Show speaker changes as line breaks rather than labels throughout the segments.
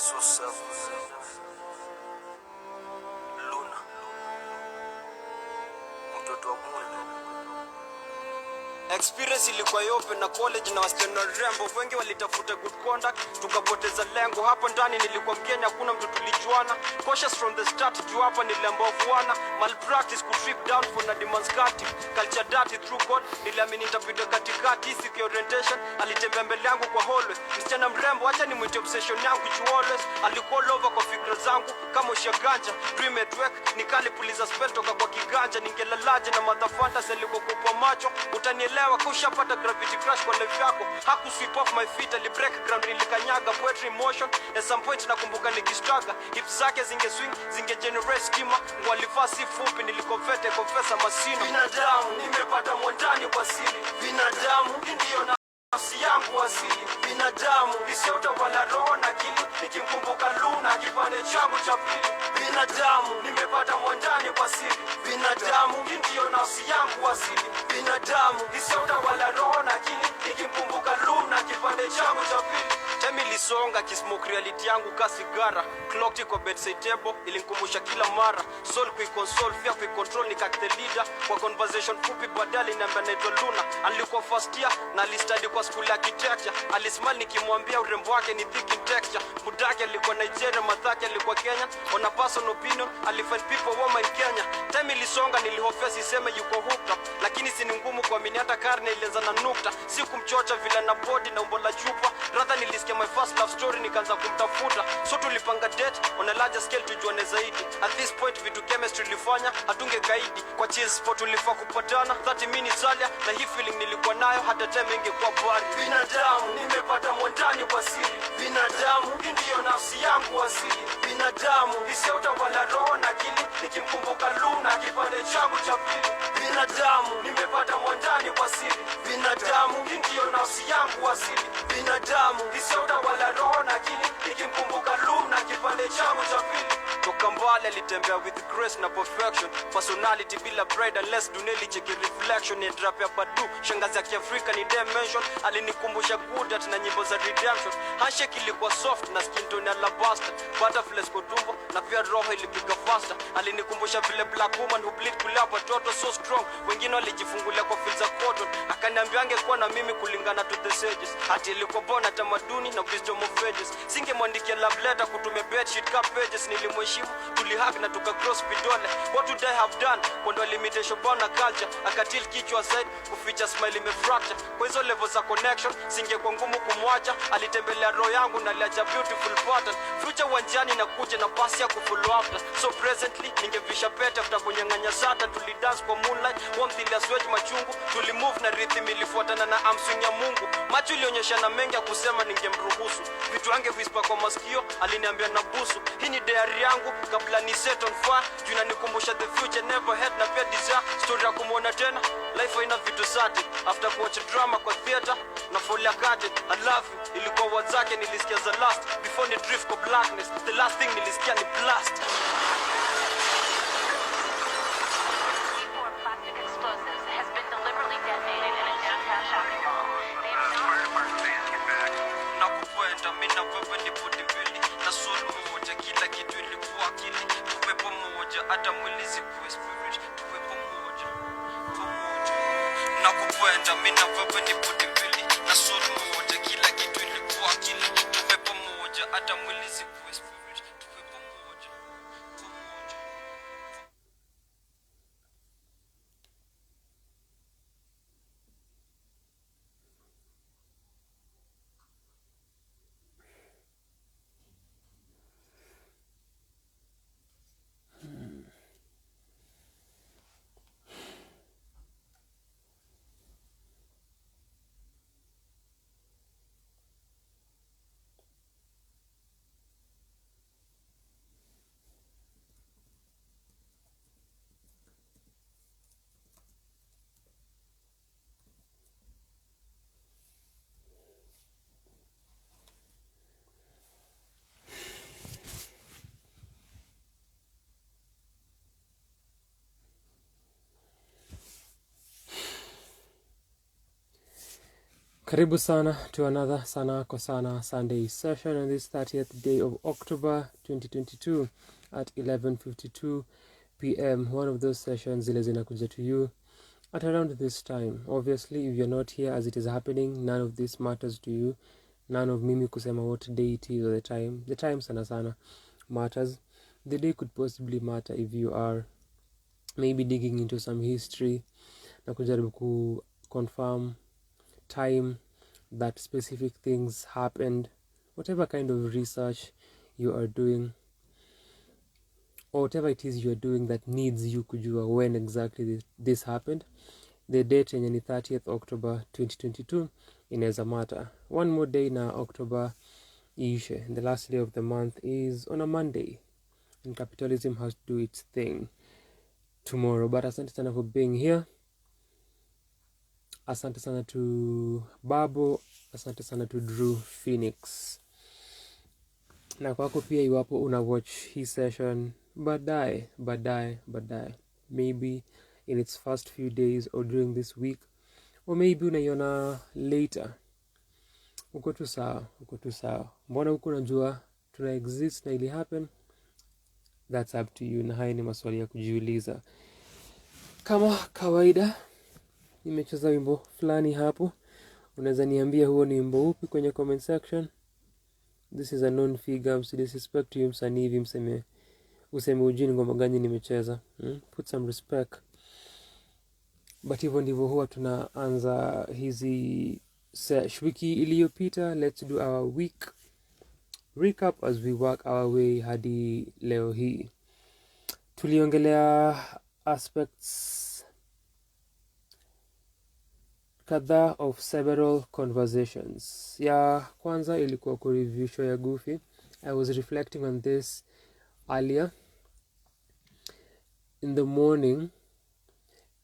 So selfless. Luna, mtoto wa mwendo. Experience ilikuwa yope na college na wasichana rembo wengi walitafuta good conduct, tukapoteza lengo. Hapo ndani nilikuwa Mkenya, hakuna mtu tulijuana. Cautious from the start, juu hapa niliambavuana. Malpractice ku trip down for na demands kati. Culture dirty through God, niliamini nitapita katikati. Siku ya orientation, alitembea mbele yangu kwa hallway. Msichana mrembo, acha nimwite obsession yangu juu always. Alikuwa all over kwa fikra zangu, kama ushaganja. Dream at work, nikalipuliza spell toka kwa kiganja. Ningelalaje na mother fantasy alikuwa kwa macho. Utanielewa kushapata gravity crash kwa life yako. Haku sweep off my feet, ali break ground nilikanyaga. Poetry motion, at some point nakumbuka nikistraga. Hips zake zinge swing, zinge generate schema. Mwalifaa si fupi, nilikonfete confessa masino. Binadamu, nimepata mwandani kwa siri. Binadamu, ndiyo na nafsi yangu asili. Binadamu, isiota wala roho na akili. Nikimkumbuka Luna, kipande changu cha pili. Binadamu, nimepata mwandani kwa siri. Binadamu, ndiyo nafsi yangu asili. Binadamu, isiota wala roho na akili. Nikimkumbuka Luna, kipande changu cha pili. Time ilisonga kismoke reality yangu ka sigara. Clocked kwa bedside table, ilinikumbusha kila mara. Soul kui-console, fear kui-control, nikakte leader. Kwa conversation fupi badali niambia naitwa Luna. Alikuwa first year na alistudy kwa school architecture. Alismile nikimwambia urembo wake ni thick in texture. Budake alikuwa Nigeria, madhake alikuwa Kenya. On a personal opinion, alifind people warm in Kenya. Time ilisonga nilihofia siseme yuko hooked up. Lakini si ngumu kuamini hata karne ilianza na nukta. Si kumchocha vile na body na umbo la chupa. Rather nilisikia my first love story nikaanza kumtafuta. So tulipanga date on a larger scale tujuane zaidi. At this point vitu chemistry ilifanya hatunge kaidi. Kwa chill spot tulifaa kupatana 30 minutes earlier. Na hii feeling nilikuwa nayo hata time ingekuwa bari. Binadamu, nimepata mwandani kwa siri. Binadamu, ndiyo nafsi yangu asili. Binadamu, isiota wala roho na akili. Nikimkumbuka Luna, kipande changu cha pili. Binadamu, nimepata mwandani kwa siri. Binadamu, ndiyo nafsi yangu asili. Binadamu, isiota wala roho na akili. Nikimkumbuka Luna, kipande changu cha pili. Toka mbali alitembea with grace na perfection. Personality bila pride unless duneli cheki reflection. Ni drop ya Badu, shangazi ya Kiafrika ni dimension. Alinikumbusha good at na nyimbo za redemption. Handshake ilikuwa soft na skin tone alabaster. Butterflies kwa tumbo na pia roho ilipiga faster. Alinikumbusha vile black woman who bleed kulea watoto so strong. Wengine walijifungulia kwa fields za cotton. Akaniambia angekuwa na mimi kulingana to the sages. Hati ilikuwa bona tamaduni na wisdom of ages. Singemwandikia love letter kutumia bedsheet cup pages. Nilimheshimu, tulihug na tukacross vidole. What would I have done? Kondo limitation bona culture. Akatil kichwa side, kuficha smile imefracture. Kwa hizo levels za connection, singekuwa ngumu kumwacha. Alitembelea roho yangu na aliacha beautiful pattern. Future wanjani na kuja na pasi ya kufollow after. So presently, ningevisha pete after kunyang'anya sata. Tulidance kwa moonlight, warmth ili aswage machungu. Tulimove na rhythm ilifuatana na armswing ya Mungu. Macho ilionyesha na mengi ya kusema ningemruhusu. Vitu ange whisper kwa masikio, aliniambia na busu. Hii ni diary yangu, kabla ni set on fire. Juna nikumbusha the future never had na pia desire. Story ya kumuona tena, life haina vitu zati. After kuwatch drama kwa theater, na folia kate, I love you. Ilikuwa words zake nilisikia za last. Before ni drift kwa blackness, the last thing nilisikia ni blast. Hata mwili sikuwe spirit, tuwe pamoja, pamoja. Nakupenda, mina wewe ni budi mbili. Na soul moja, kila kitu ilikuwa akili. Tuwe pamoja, hata mwili sikuwe spirit, tuwe pamoja, pamoja.
Karibu sana to another Sanaa kwa Sanaa Sunday session on this 30th day of October 2022 at 11:52 p.m. One of those sessions zile zinakuja to you at around this time. Obviously, if you're not here as it is happening, none of this matters to you. None of mimi kusema what day it is or the time. The time sana sana matters. The day could possibly matter if you are maybe digging into some history na kujaribu ku confirm time that specific things happened, whatever kind of research you are doing or whatever it is you are doing that needs you kujua when exactly this happened. The date yenye ni 30th October 2022 inaweza matter. One more day na October iishe. The last day of the month is on a Monday and capitalism has to do its thing tomorrow. But asante sana for being here. Asante sana to Babo, asante sana to Drew Phoenix. Na kwako pia iwapo una watch hii session baadaye, maybe in its first few days or during this week, or maybe unaiona later. Uko tu sawa. Mbona huku unajua tuna exist na ili happen? That's up to you, na haya ni maswali ya kujiuliza. Kama kawaida nimecheza wimbo fulani hapo. Unaweza niambia huo ni wimbo upi kwenye comment section. This is a known figure, msidisrespect you msanii hivi useme ujini ngoma gani nimecheza. Put some respect. But hivyo ndivyo huwa tunaanza hizi wiki iliyopita. Let's do our week recap as we work our way hadi leo hii. Tuliongelea aspects kadhaa of several conversations. Ya kwanza ilikuwa kureview show ya Gufy. I was reflecting on this earlier in the morning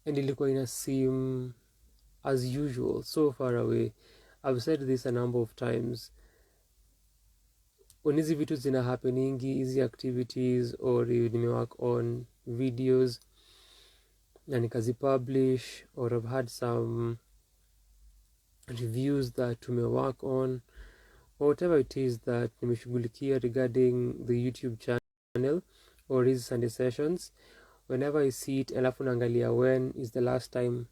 and ilikuwa ina seem as usual, so far away. I've said this a number of times. When hizi vitu zina happeningi, hizi activities or nimework on videos na nikazipublish, or I've had some reviews that tumework on, or whatever it is that nimeshughulikia regarding the YouTube channel or his Sunday sessions, whenever I see it alafu naangalia when is the last time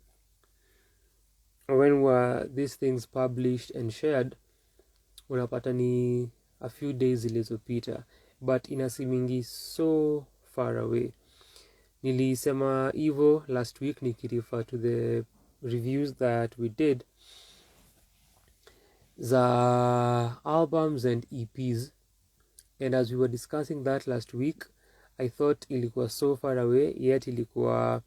or when were these things published and shared, unapata ni a few days zilizopita, but inasimingi so far away. Nilisema hivyo last week nikirefer to the reviews that we did za albums and EPs, and as we were discussing that last week, I thought ilikuwa so far away, yet ilikuwa,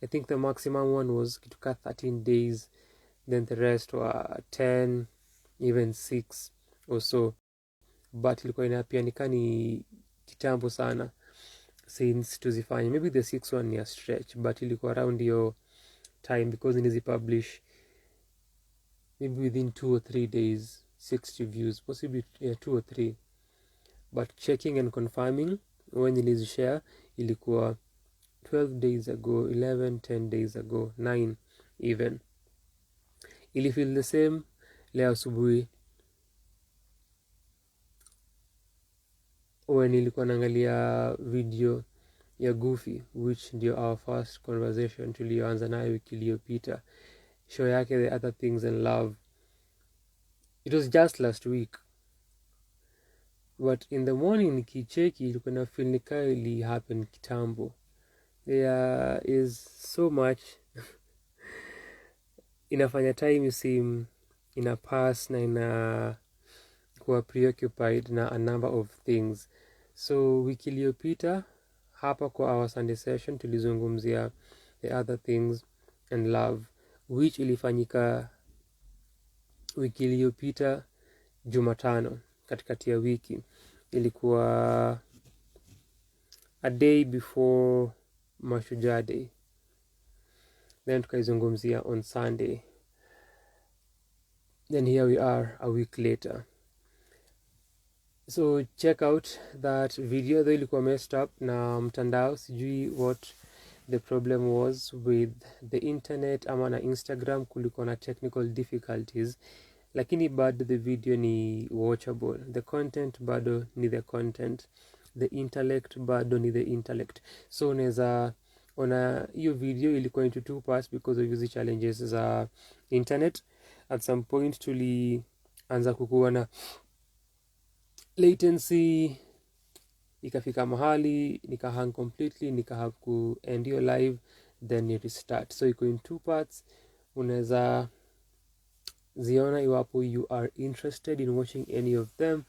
I think the maximum one was kituka 13 days, then the rest were 10, even 6 or so, but ilikuwa inapianika ni kitambo sana since tuzifanya. Maybe the 6th one ni a stretch, but ilikuwa around your time because nilizipublish maybe within 2 or 3 days, 6 reviews, possibly 2 or 3. But checking and confirming when nilizishare ilikuwa 12 days ago, 11, 10 days ago, 9 even. Ili feel the same leo asubuhi when nilikuwa naangalia video ya Gufy, which ndio our first conversation tulioanza nayo wiki iliyopita. Show yake The Other Things in Love. It was just last week, but in the morning nikicheki ilikuwa na feel nika ili happen kitambo. There is so much inafanya time seem ina pass na ina kuwa preoccupied na a number of things. So wiki iliyopita hapa kwa our Sunday session tulizungumzia The Other Things and Love, which ilifanyika wiki iliyopita Jumatano katikati ya wiki. Ilikuwa a day before Mashujaa Day. Then tukaizungumzia on Sunday. Then here we are a week later. So check out that video, though ilikuwa messed up na mtandao, sijui what the problem was with the internet ama na Instagram, kulikuwa na technical difficulties lakini bado the video ni watchable, the content bado ni the content, the intellect bado ni the intellect. So unaweza ona hiyo video ilikuwa into 2 parts because of hizi challenges za internet. At some point tulianza kukuwa na latency, ikafika mahali nikahang completely, nikahave ku end your live then ni restart. So iko in 2 parts, unaweza ziona iwapo you are interested in watching any of them,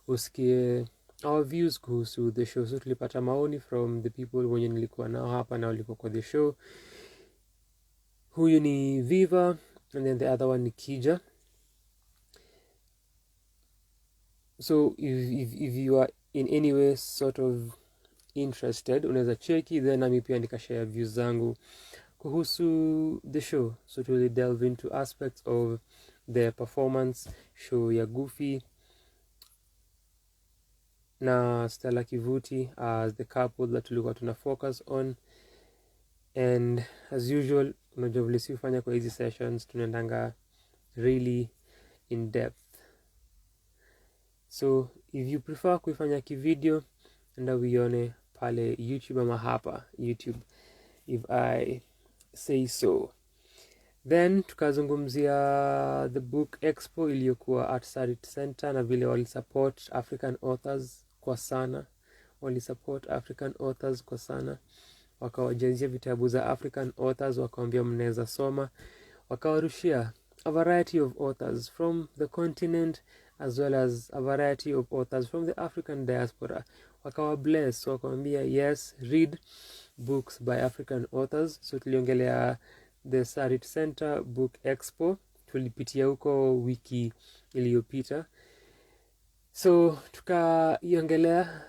usikie our views kuhusu the show. So tulipata maoni from the people wenye nilikuwa nao hapa na walikuwa kwa the show. Huyu ni Viva and then the other one ni Kija. So if you are in any way sort of interested, unaweza cheki, then nami pia nikashare views zangu kuhusu the show. So to delve into aspects of the performance show ya Gufy na Stella Kivuti as the couple that tulikuwa tuna focus on. And as usual, unajua vile si ufanya kwa hizi sessions, tunaendanga really in depth. So if you prefer kuifanya kivideo, enda uione pale YouTube ama hapa YouTube, if I say so. Then tukazungumzia the book expo iliyokuwa at Sarit Center na vile walisupport African authors kwa sana. Walisupport African authors kwa sana, wakawajazia vitabu za African authors, wakawambia mnaweza soma, wakawarushia a variety of authors from the continent as well as a variety of authors from the African diaspora. Wakawa bless, wakawambia yes, read books by African authors. So tuliongelea the Sarit Center Book Expo, tulipitia huko wiki iliyopita. So tukaiongelea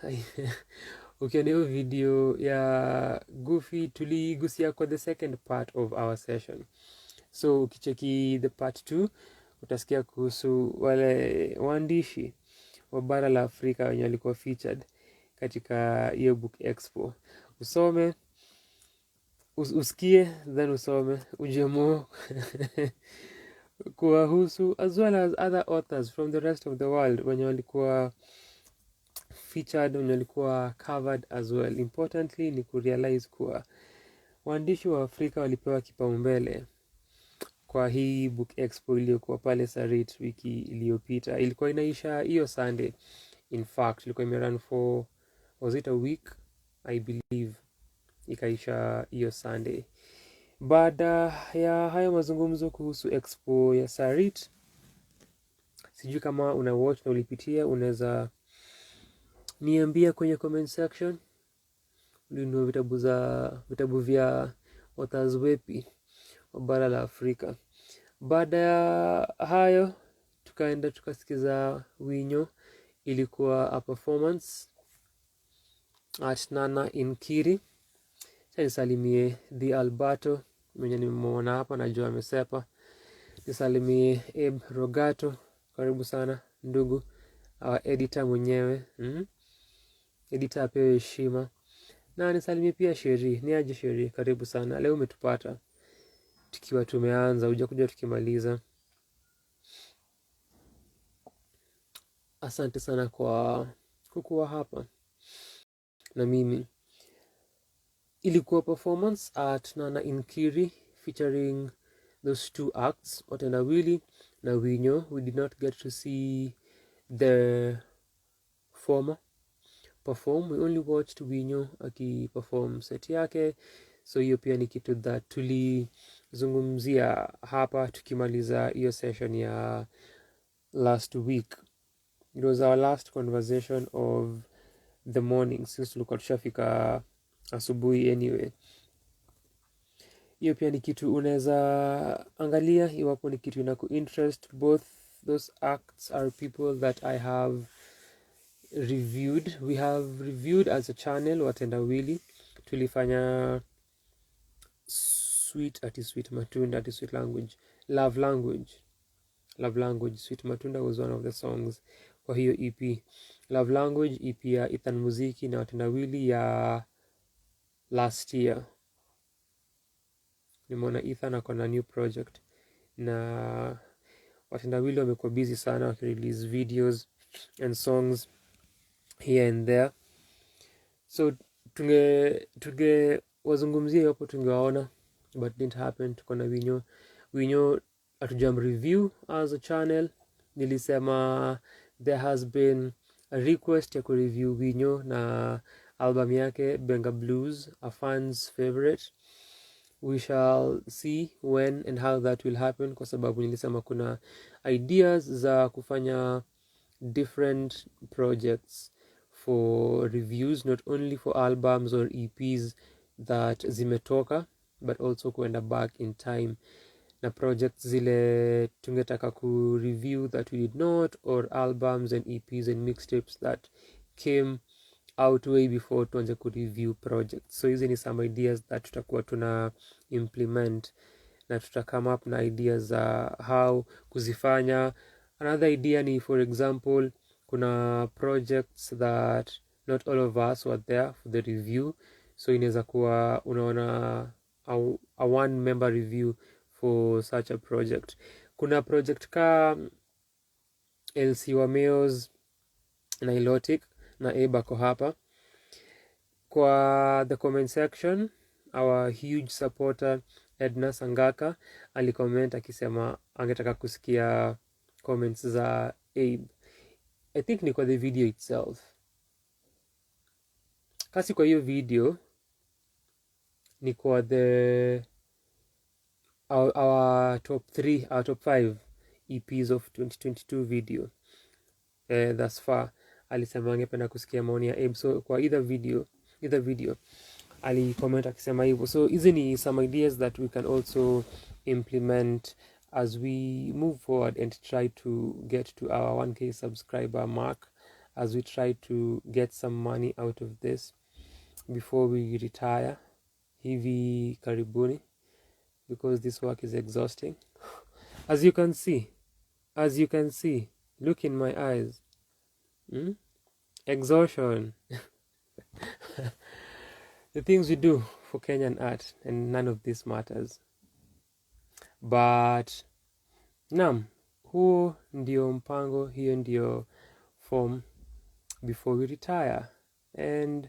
ukiona hiyo video ya Gufy, tuligusia kwa the second part of our session. So ukicheki the part 2 utasikia kuhusu wale waandishi wa bara la Afrika wenye walikuwa featured katika hiyo book expo. Usome, usikie, then usome, ujemo kuwahusu, as well as other authors from the rest of the world wenye walikuwa featured, wenye walikuwa covered as well. Importantly ni kurealize kuwa waandishi wa Afrika walipewa kipaumbele kwa hii book expo iliyokuwa pale Sarit wiki iliyopita. Ilikuwa inaisha hiyo Sunday. In fact, ilikuwa imerun for, was it a week? I believe ikaisha hiyo Sunday. Baada ya hayo mazungumzo kuhusu expo ya Sarit, sijui kama una watch na ulipitia, unaweza niambia kwenye comment section ulinunua vitabu vya authors wepi wa bara la Afrika. Baada ya hayo tukaenda tukasikiza winyo, ilikuwa a performance at Nana in Kiri. Nisalimie the Alberto mwenye nimeona hapa, najua amesepa. Nisalimie Eb Rogato, karibu sana ndugu, our editor mwenyewe. Editor apewe heshima. Na nisalimie pia Sheri, ni aje Sheri, karibu sana. Leo umetupata tukiwa tumeanza, hujakuja tukimaliza. Asante sana kwa kukuwa hapa na mimi. Ilikuwa performance at Nana in Kiri featuring those 2 acts, Otendawili na Winyo. We did not get to see the former perform, we only watched Winyo aki-perform set yake. So hiyo pia ni kitu that tulizungumzia hapa tukimaliza hiyo session ya last week. It was our last conversation of the morning since tulikuwa tushafika asubuhi anyway. Hiyo pia ni kitu unaweza angalia iwapo ni kitu inaku interest. Both those acts are people that I have reviewed. We have reviewed as a channel Watendawili. Tulifanya Sweet Matunda, Sweet Language, Love Language. Sweet Matunda was one of the songs kwa hiyo EP. Love Language EP ya Ethan Muziki na Watendawili ya last year. Nimeona Ethan ako na new project na watendawili wamekuwa busy sana wakirelease videos and songs here and there, so tunge wazungumzia hapo, tungewaona, but didn't happen. Tuko na Winyo atujam review as a channel. Nilisema there has been a request ya kureview Winyo na album yake Benga Blues, a fan's favorite. We shall see when and how that will happen, kwa sababu nilisema kuna ideas za kufanya different projects for reviews, not only for albums or EPs that zimetoka, but also kuenda back in time na projects zile tungetaka ku review that we did not, or albums and EPs and mixtapes that came out way before tuanze ku review projects. So hizi ni some ideas that tutakuwa tuna implement na tuta come up na ideas za how kuzifanya. Another idea ni, for example, kuna projects that not all of us were there for the review, so inaweza kuwa unaona a one member review for such a project. Kuna project ka LC Wameos na Ilotic na Ebako hapa. Kwa the comment section, our huge supporter Edna Sangaka alicomment akisema angetaka kusikia comments za Abe. I think ni kwa the video itself. Kasi kwa hiyo video ni kwa our top 3, our top 5 EPs of 2022 video thus far. Alisema angependa kusikia maoni ya Abe, so kwa either video alicomment akisema hivyo. So hizi ni some ideas that we can also implement as we move forward and try to get to our 1K subscriber mark, as we try to get some money out of this before we retire hivi karibuni, because this work is exhausting. As you can see, look in my eyes. Exhaustion. The things we do for Kenyan art, and none of this matters. But huo ndio mpango, hiyo ndio form before we retire and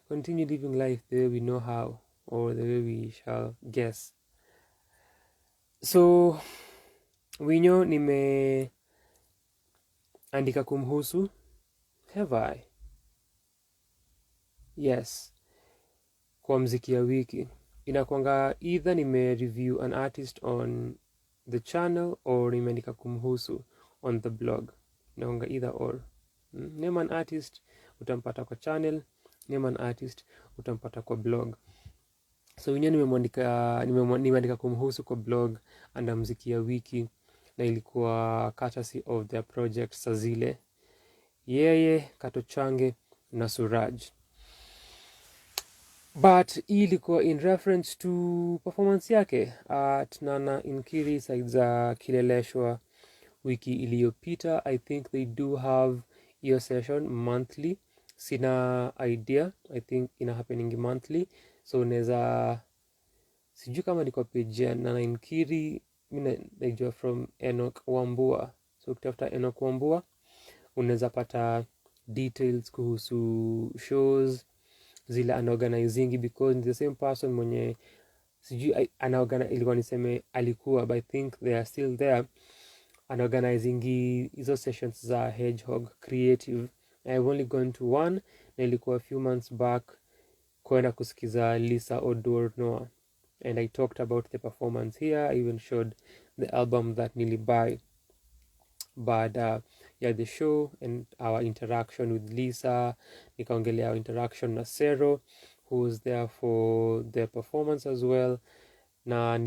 continue living life the way we know how, or the way we shall guess. So Winyo nimeandika kumhusu. Have I? Yes. Kwa mziki ya wiki inakwanga either nime-review an artist on the channel or nimeandika kumhusu on the blog. Inakwanga either or. Name an artist, utampata kwa channel. Name an artist, utampata kwa blog. So Winyo nimeandika kumhusu kwa blog anda mziki ya wiki, na ilikuwa courtesy of their project Sazile, Yeye, Katochange na Suraj. But ilikuwa in reference to performance yake at Nana Inkiri side za Kileleshwa wiki iliyopita. I think they do have your session monthly. Sina idea. I think ina happening monthly. So unaweza, sijui kama ni kwa page ya Nana Inkiri, mimi najua from Enoch Wambua. So ukitafuta Enoch Wambua unaweza pata details kuhusu shows zile anaorganizingi, because it's the same person mwenye sijui anaorganize, ilikuwa niseme alikuwa, but I think they are still there, anaorganizingi hizo sessions za Hedgehog Creative. I've only gone to one, na ilikuwa a few months back, kwenda kusikiza Lisa Odor Noah, and I talked about the performance here. I even showed the album that nilibuy. But the show and our interaction with Lisa, nikaongelea our interaction na Sero, who was there for their performance as well, na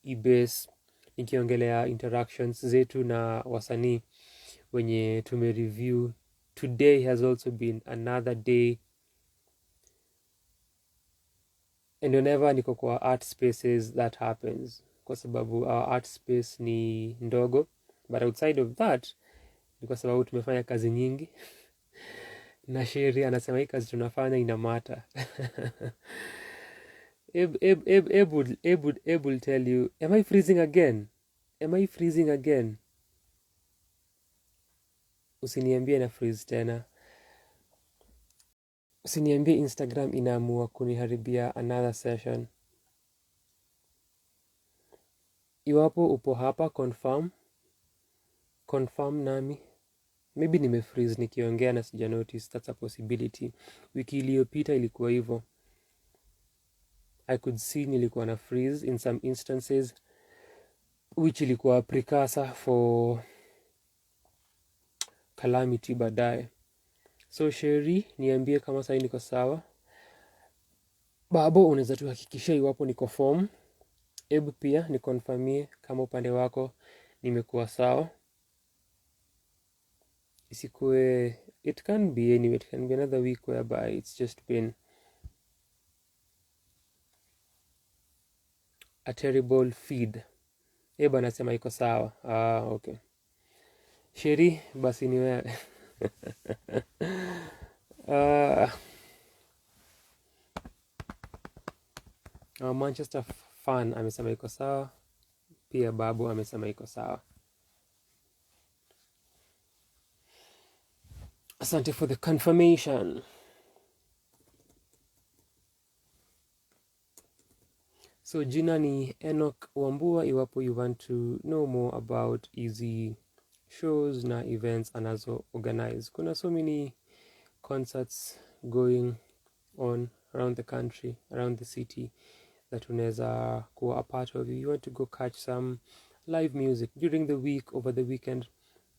ibase nikiongelea interactions zetu na wasanii wenye tumereview. Today has also been another day, and whenever niko kwa art spaces that happens, kwa sababu our art space ni ndogo. But outside of that, ni kwa sababu tumefanya kazi nyingi. Na Sheri anasema hii kazi tunafanya ina matter. Eb will tell you, am I freezing again? Am I freezing again? Usiniambie na freeze tena. Usiniambie Instagram inaamua kuniharibia another session. Iwapo upo hapa, confirm nami. Maybe nimefreeze nikiongea na sija notice. That's a possibility. Wiki iliyopita ilikuwa hivyo. I could see nilikuwa na freeze in some instances, which ilikuwa precursor for calamity baadaye. So Sherry, niambie kama sasa niko sawa. Babo, unaweza tuhakikishia iwapo niko form. Ebu pia ni confirmie kama upande wako nimekuwa sawa. Isikue, it can be anyway, it can be another week whereby it's just been a terrible feed. Eba nasema iko sawa. Okay. Sherry, basi ni wewe. Manchester fan amesema iko sawa. Pia Babu amesema iko sawa. Asante for the confirmation. So jina ni Enoch Wambua. Iwapo you want to know more about hizi shows na events anazo organize. Kuna so many concerts going on around the country, around the city, that unaweza kuwa a part of. You want to go catch some live music during the week, over the weekend,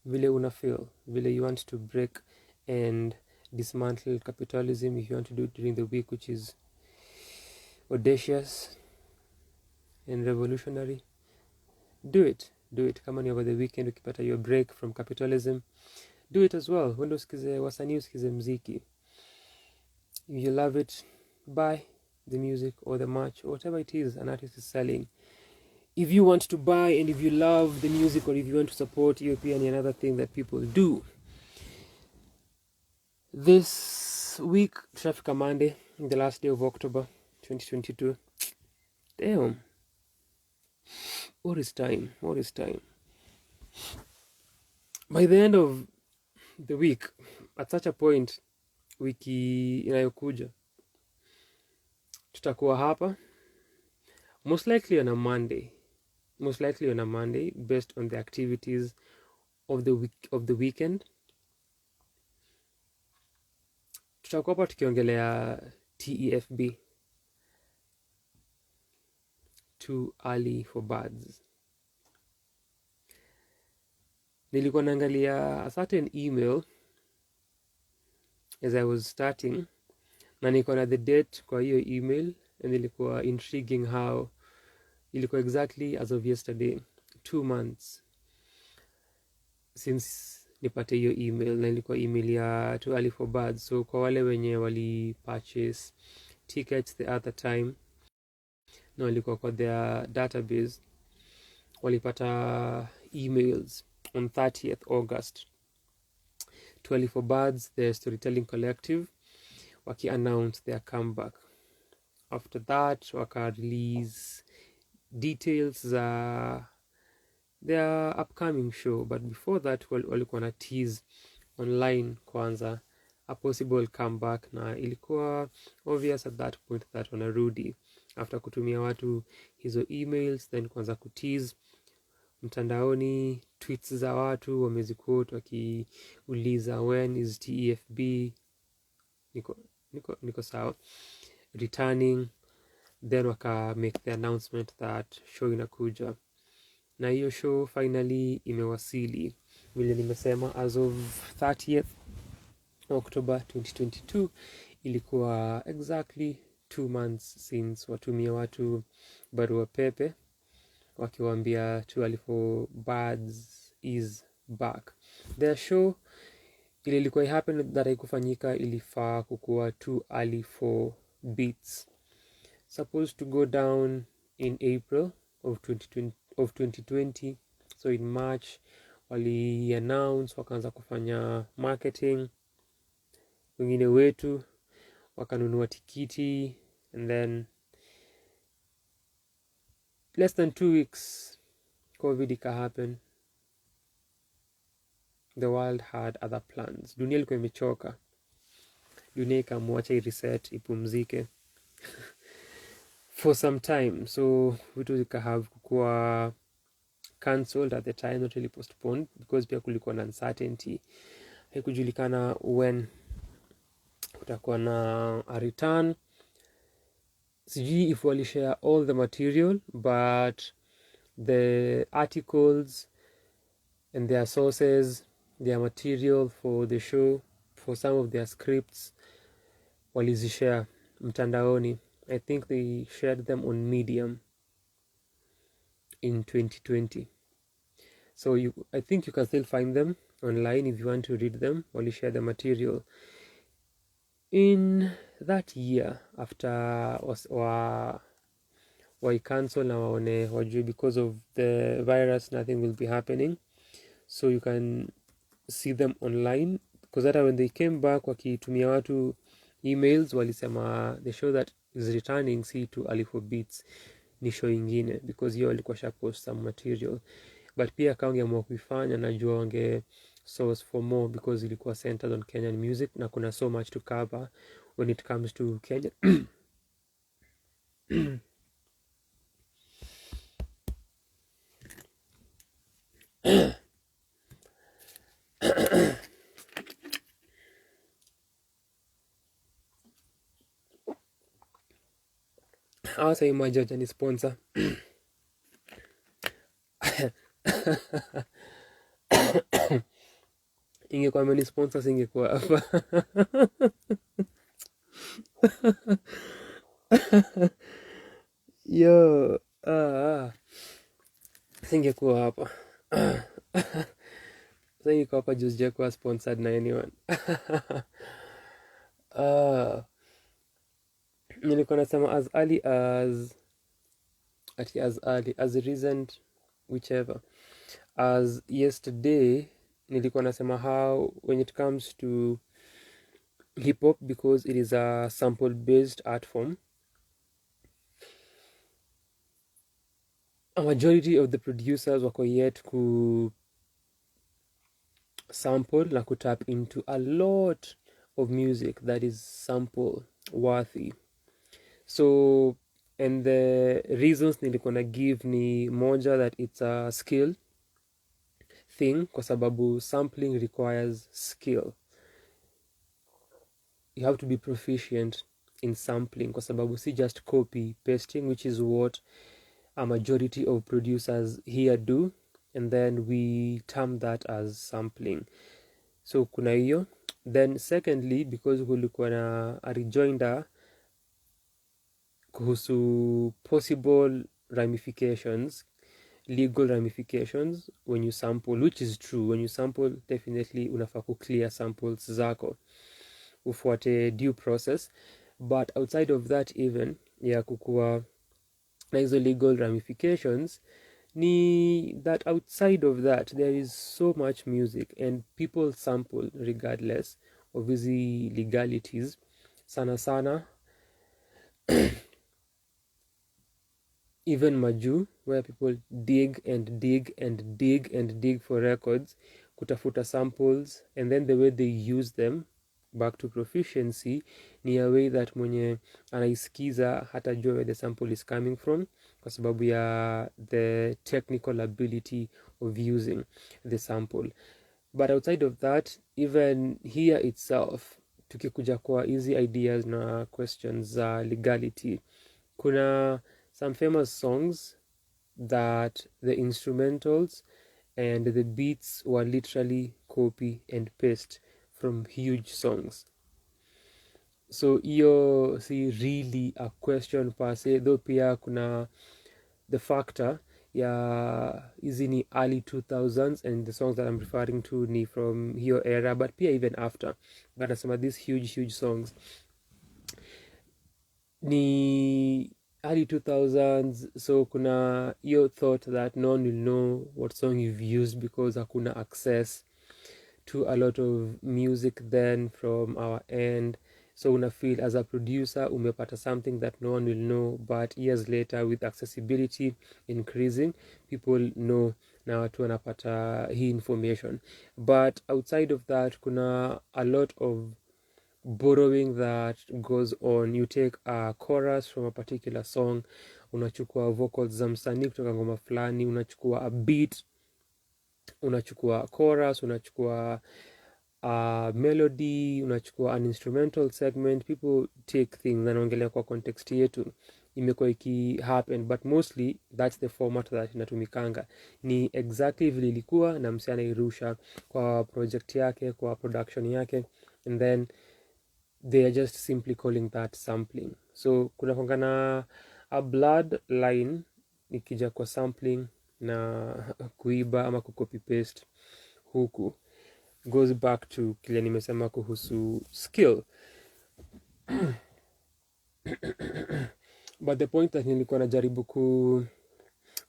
vile una feel, vile you want to break and dismantle capitalism. If you want to do it during the week, which is audacious and revolutionary, do it. Kama ni over the weekend ukipata your break from capitalism, do it as well. Wendo usikize wasanii, usikize mziki. If you love it, buy the music or the merch or whatever it is an artist is selling. If you want to buy and if you love the music, or if you want to support European, another thing that people do. This week, Traffic Monday, the last day of October 2022. Damn. What is time? By the end of the week, at such a point, wiki inayokuja, tutakuwa hapa most likely on a Monday, based on the activities of the weekend. Tutakuwa hapa tukiongelea TEFB, too early for birds. Nilikuwa naangalia a certain email as I was starting, na niko na the date kwa hiyo email, and ilikuwa intriguing how ilikuwa exactly as of yesterday 2 months since nipate hiyo email, na ilikuwa email ya too early for birds. So kwa wale wenye wali purchase tickets the other time na walikuwa kwa their database, walipata emails on 30th August. Too Early for Birds, the storytelling collective, waki announce their comeback. After that, waka release details za their upcoming show, but before that walikuwa na tease online kwanza a possible comeback, na ilikuwa obvious at that point that wanarudi after kutumia watu hizo emails, then kwanza kutease mtandaoni, tweets za watu wamezikoti wakiuliza when is TEFB, niko sawa, returning. Then waka make the announcement that show inakuja, na hiyo show finally imewasili. Vile nimesema, as of 30th October 2022, ilikuwa exactly 2 months since watumia watu barua pepe wakiwaambia Too Early for Birds is back. Their show ile ilikuwa happen that haikufanyika, ilifaa kukuwa Too Early for Beats, supposed to go down in April of 2020. So in March wali announce, wakaanza kufanya marketing, wengine wetu wakanunua tikiti, and then less than 2 weeks COVID ika happen, the world had other plans. Dunia ilikuwa imechoka, dunia ikamwacha ireset, ipumzike for some time. So vitu zikahave kukua cancelled at the time, not really postponed, because pia kulikuwa na uncertainty. Haikujulikana when kutakuwa na a return. Sijui if walishare all the material, but the articles and their sources, their material for the show, for some of their scripts, walizishare mtandaoni. I think they shared them on Medium in 2020. So I think you can still find them online if you want to read them. Walishare the material. In that year, after cancel na waone wajue because of the virus nothing will be happening, so you can see them online, because hata when they came back wakitumia watu emails walisema the show that is returning si to Alifo Beats, ni show ingine, because hiyo walikuwa sha post some material. But pia kama wangeamua kuifanya, najua wange source for more, because ilikuwa centered on Kenyan music na kuna so much to cover when it comes to Kenya. Hasa imajaja ni sponsor. Ingekuwa meni sponsor singekuwa hapa. Yo, singekuwa hapa. Singekuwa hapa juu sijakuwa sponsored na anyone. Nilikuwa nasema as recent, whichever, as yesterday, nilikuwa nasema how when it comes to hip hop, because it is a sample based art form, a majority of the producers wako yet ku sample na kutap into a lot of music that is sample worthy. So, and the reasons nilikuwa na give ni moja, that it's a skill thing, kwa sababu sampling requires skill. You have to be proficient in sampling, kwa sababu si just copy pasting, which is what a majority of producers here do, and then we term that as sampling. So kuna hiyo. Then secondly, because kulikuwa na a rejoinder kuhusu possible ramifications, legal ramifications when you sample, which is true. When you sample, definitely unafaa ku clear samples zako, ufuate due process. But outside of that, even ya kukua na hizo legal ramifications, ni that outside of that there is so much music and people sample regardless of hizi legalities. Sana even maju, where people dig and dig and dig and dig for records, kutafuta samples, and then the way they use them back to proficiency ni a way that mwenye anaisikiza hata jua where the sample is coming from, kwa sababu ya the technical ability of using the sample. But outside of that, even here itself, tukikuja kwa easy ideas na questions za legality, kuna some famous songs that the instrumentals and the beats were literally copy and paste from huge songs. So iyo si really a question per se, though pia kuna the factor ya hizi ni early 2000s and the songs that I'm referring to ni from hiyo era, but pia even after. But nasema these huge songs ni early 2000s, so kuna hiyo thought that no one will know what song you've used because hakuna access to a lot of music then from our end. so una feel as a producer umepata something that no one will know, but years later with accessibility increasing, people know na watu wanapata hii information. But outside of that, kuna a lot of borrowing that goes on. You take a chorus from a particular song, unachukua vocals za msanii kutoka ngoma fulani, unachukua a beat, unachukua chorus, unachukua melody, unachukua an instrumental segment. People take things, naongelea kwa context yetu imekuwa iki happen, but mostly that's the format that inatumikanga. Ni exactly vile ilikuwa na msee anairusha kwa project yake, kwa production yake, and then they are just simply calling that sampling. So kuna kongana a blood line ikija kwa sampling na kuiba ama kucopy paste huku goes back to kile nimesema kuhusu skill. But the point that nilikuwa najaribu ku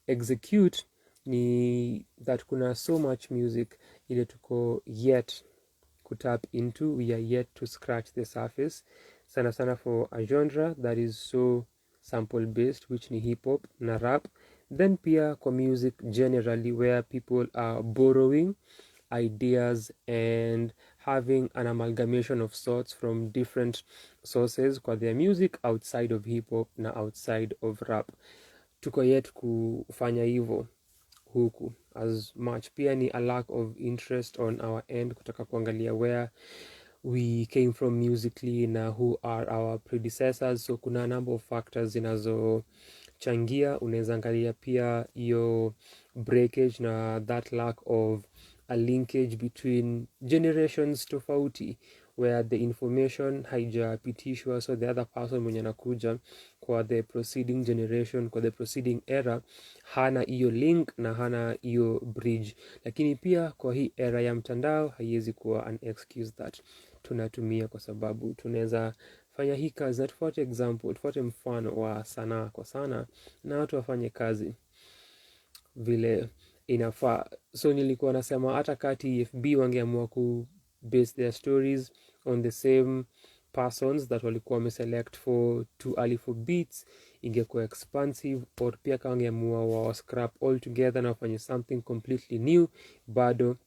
execute ni that kuna so much music ile tuko yet kutap into, we are yet to scratch the surface, sana sana for a genre that is so sample based, which ni hip hop na rap. Then pia kwa music generally, where people are borrowing ideas and having an amalgamation of sorts from different sources kwa their music outside of hip hop na outside of rap. Tuko yet kufanya hivyo huku as much. Pia ni a lack of interest on our end kutaka kuangalia where we came from musically na who are our predecessors. So kuna number of factors zinazochangia. Unaweza angalia pia hiyo breakage na that lack of a linkage between generations tofauti, where the information haijapitishwa, so the other person mwenye anakuja kwa the proceeding generation, kwa the proceeding era, hana hiyo link na hana hiyo bridge. Lakini pia kwa hii era ya mtandao haiwezi kuwa an excuse that tunatumia, kwa sababu tunaweza fanya hii kazi na tufuate example, tufuate mfano wa Sanaa kwa Sanaa na watu wafanye kazi vile inafaa. So nilikuwa nasema hata kati TEFB wangeamua ku base their stories on the same persons that walikuwa wameselect for too early for beats, ingekuwa expansive. Or pia kama wangeamua wa scrap all together na wafanye something completely new, bado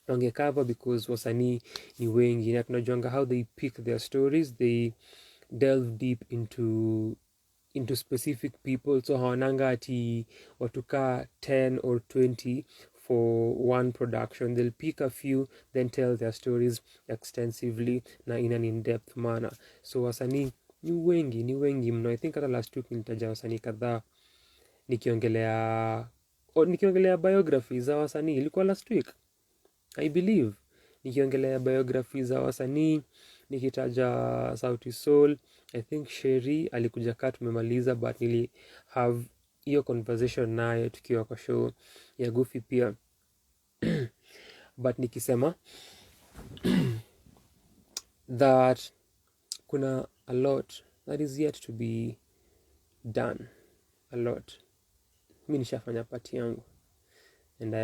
wangecover, because wasanii ni wengi na tunajuanga how they pick their stories. They delve deep into specific people, so hawananga ati watuka 10 or 20 for one production. They'll pick a few, then tell their stories extensively na in an in-depth manner. So wasanii ni wengi mno. I think hata last week nilitaja wasanii kadhaa nikiongelea biography za wasanii. Ilikuwa last week I believe, nikiongelea biography za wasanii, nikitaja Sauti Sol. I think Sherry alikuja kaa tumemaliza, but nili have hiyo conversation naye tukiwa kwa show ya Gufy pia. But nikisema that kuna a lot that is yet to be done. A lot. Mi nishafanya part yangu, and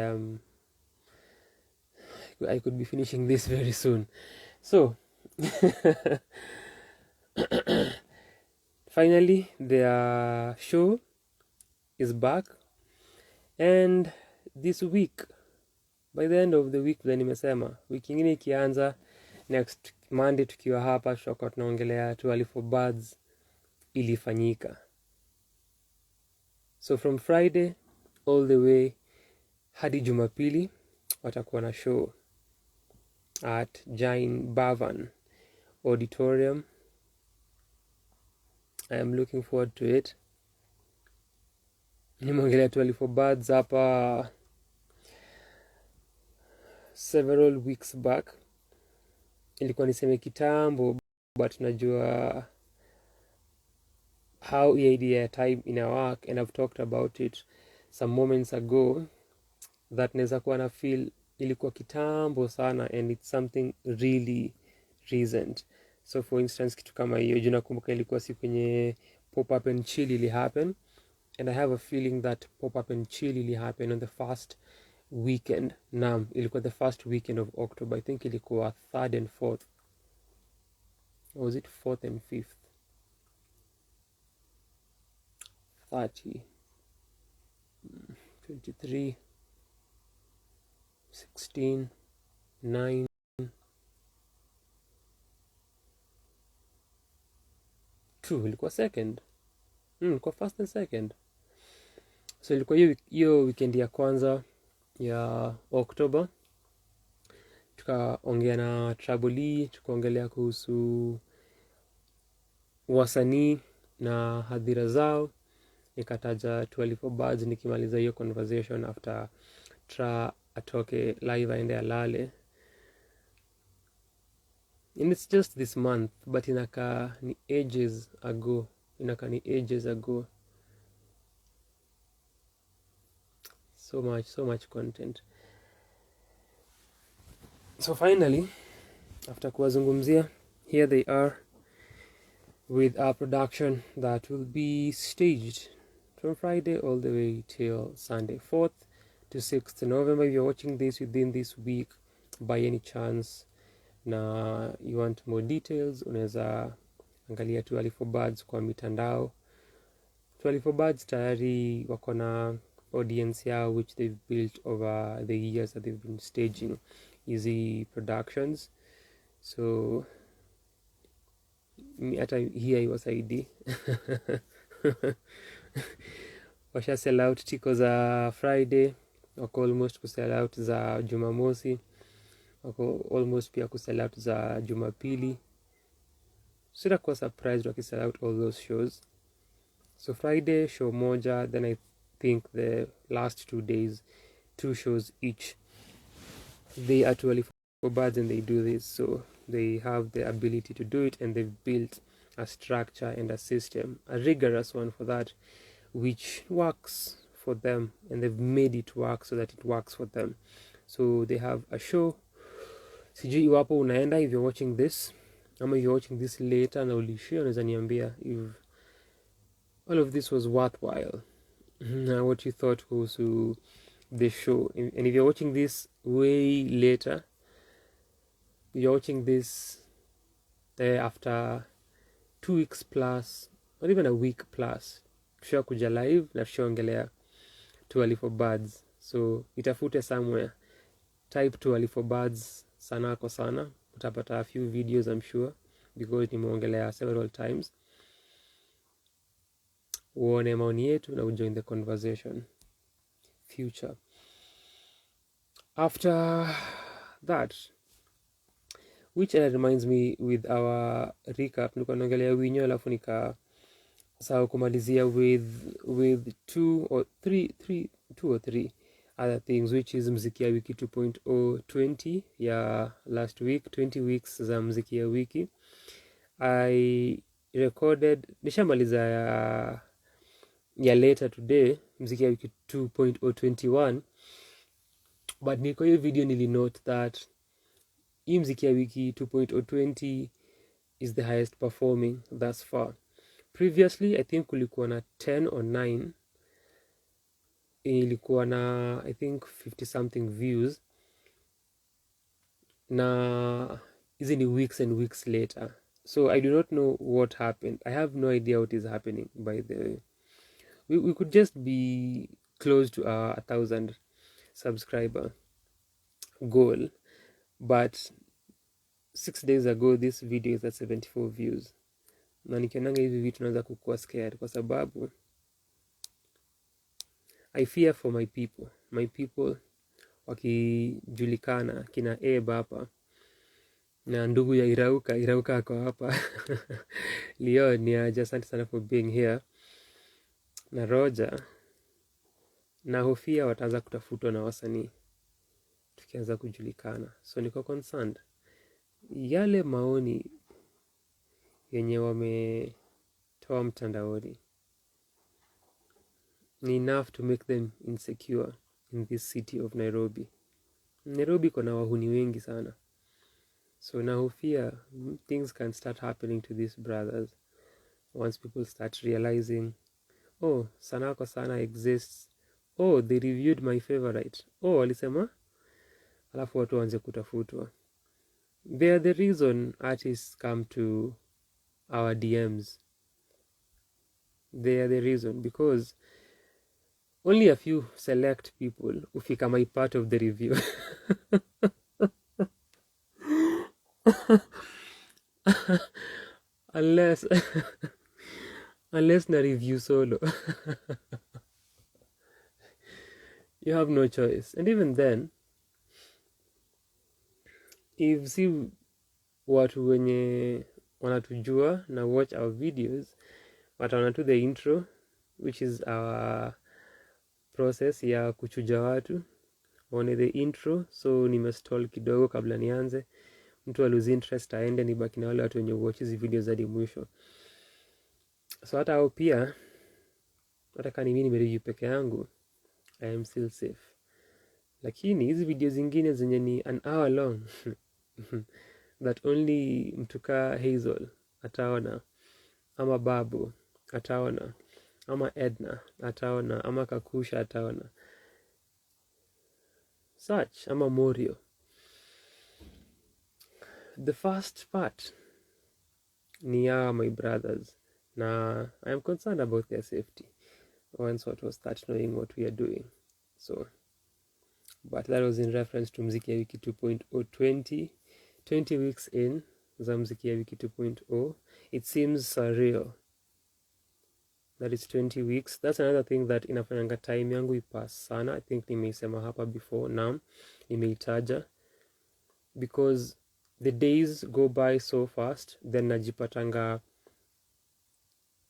I could be finishing this very soon. So finally their show is back, and this week, by the end of the week, vile nimesema, wiki ingine ikianza, next Monday tukiwa hapa tutakuwa tunaongelea Too Early for Birds ilifanyika. So from Friday all the way hadi Jumapili watakuwa na show at Jain Bhavan Auditorium. I am looking forward to it. Nimeongelea Too Early for Birds hapa several weeks back. Ilikuwa niseme kitambo, but najua how the idea time in our work, and I've talked about it some moments ago, that naweza kuwa na feel ilikuwa kitambo sana, and it's something really recent. So for instance, kitu kama hiyo, juu nakumbuka ilikuwa siku kwenye Pop Up and Chill ili happen, and I have a feeling that Pop Up and Chill ili happen on the first weekend. Naam, ilikuwa the first weekend of October. I think ilikuwa 3rd and 4th. or was it 4th and 5th? 30, 23, 16, 9, 2 ilikuwa second. Ilikuwa first and second. So ilikuwa hiyo weekend ya kwanza ya October. Tukaongea na Traboli, tukaongelea kuhusu wasanii na hadhira zao. Nikataja 24 Birds nikimaliza hiyo conversation after Tra atoke live aende alale. And it's just this month, but inaka ni ages ago. So much content. So finally, after kuwazungumzia, here they are with our production that will be staged from Friday all the way till Sunday, 4th to 6th November. If you're watching this within this week by any chance na you want more details, unaweza angalia 24 Birds kwa mitandao. 24 Birds tayari wako na audience yao which they've built over the years that they've been staging easy productions. So hata hii haiwasaidii. Washa sell out tiko za Friday, wako almost kusell out za Jumamosi, wako almost pia kusell out za Jumapili. Sitakuwa surprised wakisell out all those shows. So Friday show moja, then I think the last 2 days 2 shows each. They are 24 Birds and they do this, so they have the ability to do it, and they've built a structure and a system, a rigorous one for that, which works for them, and they've made it work so that it works for them. So they have a show. Sijui iwapo unaenda, if you're watching this, ama if you're watching this later na ulishia, unaweza niambia if all of this was worthwhile. What you thought kuhusu the show. And if you're watching this way later, you're watching this after 2 weeks plus, or even a week plus, tusha kuja live na tushaongelea 24 Birds. So itafute somewhere, type 24 Birds Sanaa kwa Sana, utapata a few videos I'm sure, because nimeongelea several times. Uone maoni yetu na ujoin the conversation future. After that, which reminds me with our recap, nilikuwa naongelea winyo alafu nikasahau kumalizia with two or three other things, which is mziki ya wiki 2.0 20 ya last week, 20 weeks za mziki ya wiki. I recorded, nishamaliza ya later today, mziki ya wiki 2.0 21, but niko hiyo video nilinote that hii mziki ya wiki 2.0 20 is the highest performing thus far. Previously I think kulikuwa na 10 or 9, ilikuwa na I think 50 something views, na hizi ni weeks and weeks later. So I do not know what happened. I have no idea what is happening, by the way. We could just be close to our 1,000 subscriber goal, but 6 days ago this video is at 74 views. Na nikionanga hivi vitu naanza kukua scared, kwa sababu I fear for my people wakijulikana, kina Eba hapa na ndugu ya Irauka ako hapa. Leon, ni asante sana for being here, na Roger, na hofia wataanza kutafutwa na wasanii tukianza kujulikana. So niko concerned yale maoni yenye wametoa mtandaoni ni enough to make them insecure in this city of Nairobi. Nairobi kuna wahuni wengi sana. So nahofia things can start happening to these brothers once people start realizing, oh, Sanaa kwa Sana exists. Oh, they reviewed my favorite. Oh, walisema, alafu watu waanze kutafutwa. They are the reason artists come to our DMs. They are the reason, because only a few select people hufika my part of the review. unless unless na review solo. You have no choice. And even then, if si watu wenye wanatujua na watch our videos, wataona tu the intro, which is our process ya kuchuja watu. Waone the intro, so nimestall kidogo kabla nianze. Mtu lose interest aende, nibaki na wale watu wenye watch hizi videos hadi mwisho. So hata hao pia, hata kama mimi nimereview peke yangu, I am still safe. Lakini hizi video zingine zenye ni an hour long that only mtuka Hazel ataona, ama Babu ataona, ama Edna ataona, ama Kakusha ataona, such, ama Morio. The first part ni ya my brothers, na I am concerned about their safety once what was start knowing what we are doing. So, but that was in reference to Mziki ya Wiki 2.0, 20 weeks in za Mziki ya Wiki 2.0. It seems surreal that it's 20 weeks. That's another thing that inafanyanga time yangu ipass sana. I think nimeisema hapa before, now nimeitaja, because the days go by so fast, then najipatanga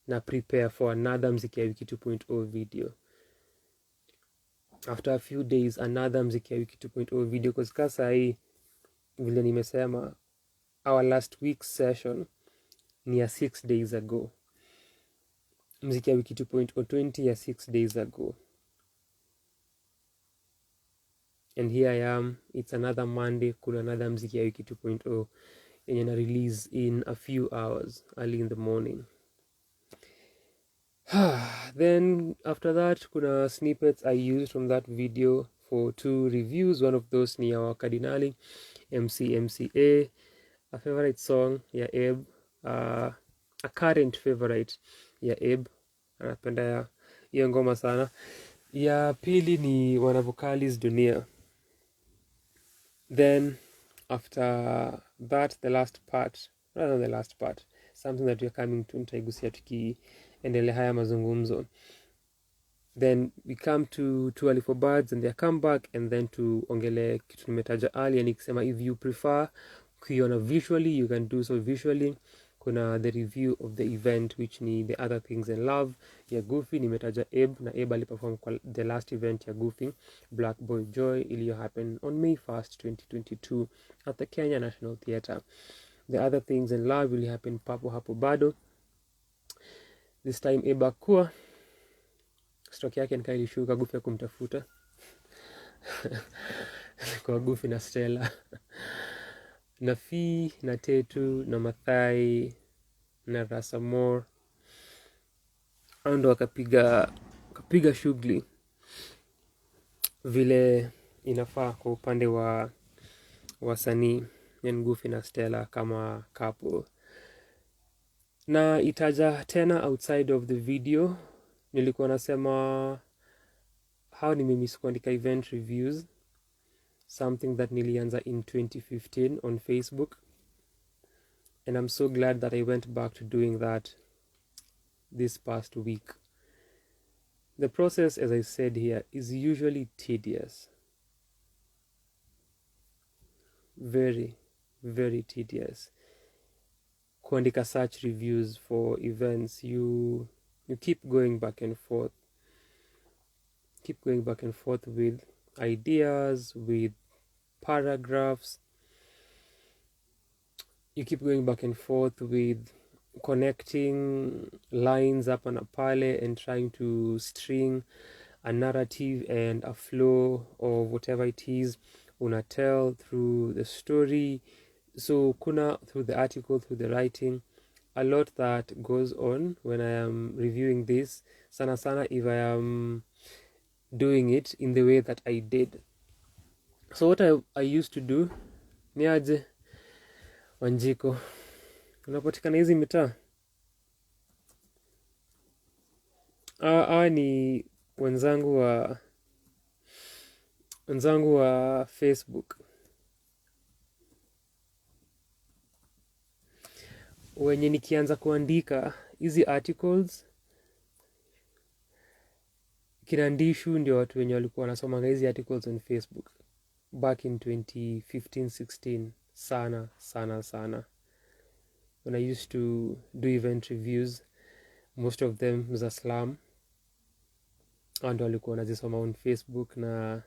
na prepare for another Mziki ya Wiki 2.0 video. After a few days, another Mziki ya Wiki 2.0 video, because kasa hii vile nimesema, our last week's session ni ya 6 days ago. Mziki ya Wiki 2.0 20 ya 6 days ago. And here I am, it's another Monday, kuna another Mziki ya Wiki 2.0 yenye na release in a few hours, early in the morning. Then after that, kuna snippets I used from that video for 2 reviews. One of those ni ya Wakardinali, MCA, a favorite song ya Eb, a current favorite ya Eb, anapenda ya ngoma sana. Ya pili ni Wanavokalis Dunia. Then after that, the last part, rather than the last part, something that we're coming to, nitaigusia tukiendelea haya mazungumzo. Then we come to Too Early for Birds and their comeback, and then to ongele kitu nimetaja earlier nikisema, if you prefer kuiona visually, you can do so visually. Kuna the review of the event, which ni The Other Things in Love ya Gufy, nimetaja Eb, na Eb aliperform kwa the last event ya Gufy, Black Boy Joy, iliyo happen on May 1st 2022 at the Kenya National Theatre. The Other Things in Love will happen papo hapo bado. This time Eb akua stock yake nikaa ilishuka, Gufy ya kumtafuta kwa Gufy na Stella na Fi na Tetu na Mathai na Rasamore, ando wakapiga shughuli vile inafaa kwa upande wa wasanii, yani Gufy na Stella kama couple. Na itaja tena outside of the video, nilikuwa nasema how nimemiss kuandika event reviews, something that nilianza in 2015 on Facebook, and I'm so glad that I went back to doing that this past week. The process, as I said here, is usually tedious. Very, very tedious. Kuandika such reviews for events, you keep going back and forth. Keep going back and forth with ideas, with paragraphs. You keep going back and forth with connecting lines up on a pale and trying to string a narrative and a flow of whatever it is una tell through the story. So kuna, through the article, through the writing, a lot that goes on when I am reviewing this. Sana if I am doing it in the way that I did. So what I used to do, niaje, Wanjiko, unapatikana hizi mitaa? Hawa ni wenzangu wa Facebook wenye nikianza kuandika hizi articles. Kina Ndishu ndio watu wenye walikuwa wanasomanga hizi articles on Facebook back in 2015-16. Sana when I used to do event reviews, most of them za slam, and walikuwa wanazisoma on Facebook na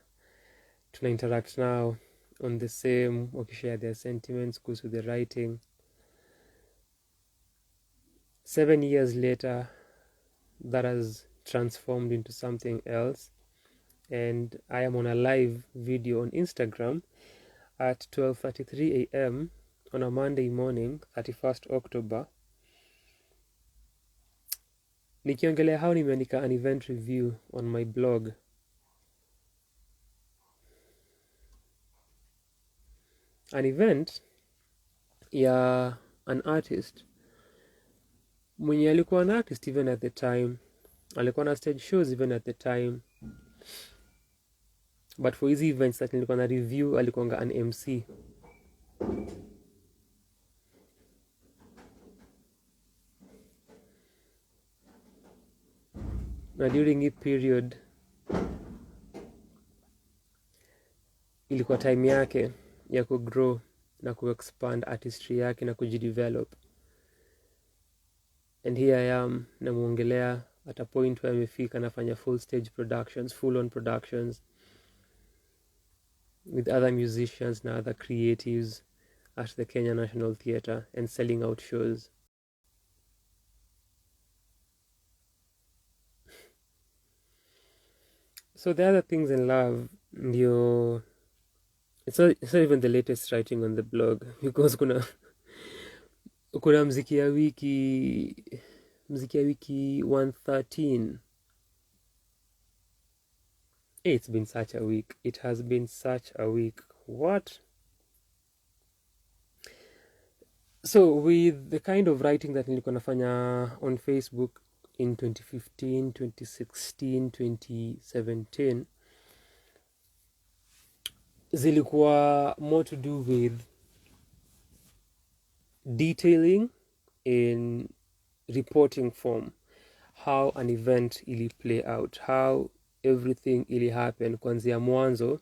tuna interact now on the same, wakishare their sentiments kuhusu the writing. 7 years later, that has transformed into something else, and I am on a live video on Instagram at 12:33 a.m. on a Monday morning, 31st October, nikiongelea how nimeandika an event review on my blog. An event ya an artist mwenye alikuwa an artist even at the time, alikuwa na stage shows even at the time, but for hizi events that nilikuwa na review alikuwanga an MC. Na during hii period ilikuwa time yake ya kugrow na kuexpand artistry yake na kujidevelop, and here I am namuongelea at a point where amefika nafanya full stage productions, full on productions with other musicians na other creatives at the Kenya National Theatre and selling out shows. So the other things in love ndio, it's not even the latest writing on the blog, because kuna mziki ya wiki 113. It's been such a week. It has been such a week. What? So with the kind of writing that nilikuwa nafanya on Facebook in 2015, 2016, 2017, zilikuwa more to do with detailing in reporting form, how an event ili play out, how everything ili happen kuanzia mwanzo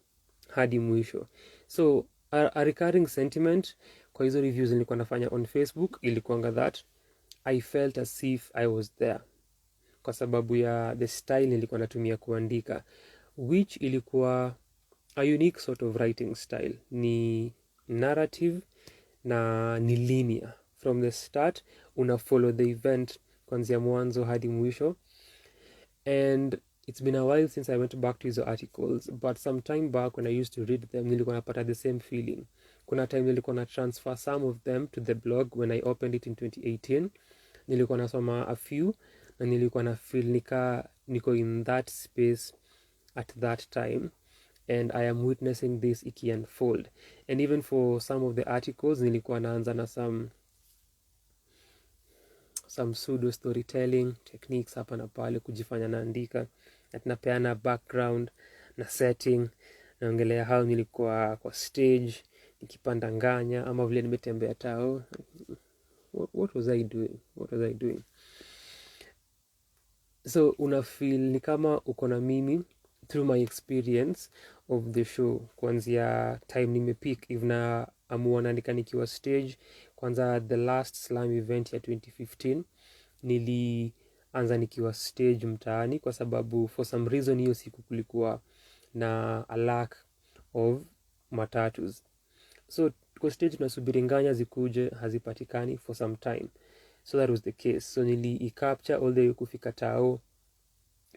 hadi mwisho. So a recurring sentiment kwa hizo reviews nilikuwa nafanya on Facebook ilikuwanga that I felt as if I was there, kwa sababu ya the style nilikuwa natumia kuandika, which ilikuwa a unique sort of writing style. Ni narrative na ni linear from the start, una follow the event kuanzia mwanzo hadi mwisho. And it's been a while since I went back to hizo articles, but some time back when I used to read them nilikuwa napata the same feeling. Kuna time nilikuwa na transfer some of them to the blog when I opened it in 2018. Nilikuwa nasoma a few na nilikuwa na feel niko in that space at that time, and I am witnessing this iki unfold. And even for some of the articles nilikuwa naanza na some pseudo storytelling techniques hapa na pale, kujifanya naandika, at napeana background na setting, naongelea how nilikuwa kwa stage nikipanda nganya ama vile nimetembea tao. What was I doing? So una feel ni kama uko na mimi through my experience of the show, kuanzia time nimepick if na amua naandika nikiwa stage. Kwanza the last slam event ya 2015 nilianza nikiwa stage mtaani, kwa sababu for some reason hiyo siku kulikuwa na a lack of matatus. So kwa stage tunasubiri nganya zikuje, hazipatikani for some time. So that was the case. So capture all the way kufika tao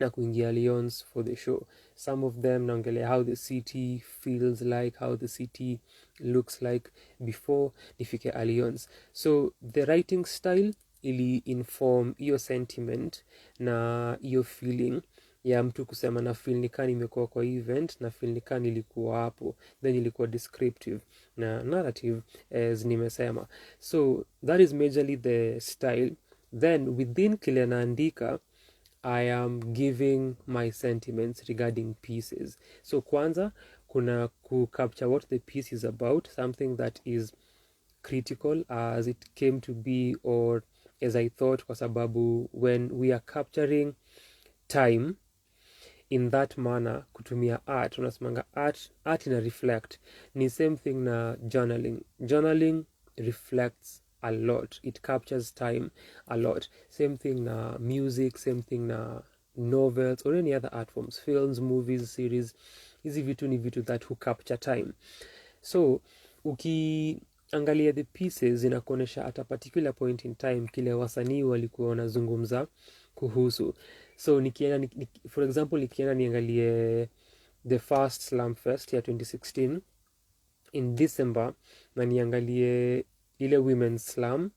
na kuingia Lyons for the show. Some of them naongelea how the city feels like, how the city looks like before nifike Lyons. So the writing style ili inform iyo sentiment na iyo feeling ya mtu kusema na feel nika nimekuwa kwa event, na feel nika nilikuwa hapo, then ilikuwa descriptive na narrative as nimesema. So that is majorly the style. Then within kile naandika, I am giving my sentiments regarding pieces. So kwanza kuna ku capture what the piece is about, something that is critical as it came to be or as I thought, kwa sababu when we are capturing time in that manner kutumia art, unasemanga art ina reflect. Ni same thing na journaling reflects a lot, it captures time a lot. Same thing na music, same thing na novels or any other art forms, films, movies, series. Hizi vitu ni vitu that who capture time. So ukiangalia the pieces zinakuonyesha at a particular point in time kile wasanii walikuwa wanazungumza kuhusu. So for example nikienda niangalie the first Slam Fest ya 2016 in December, na niangalie ile women's slam,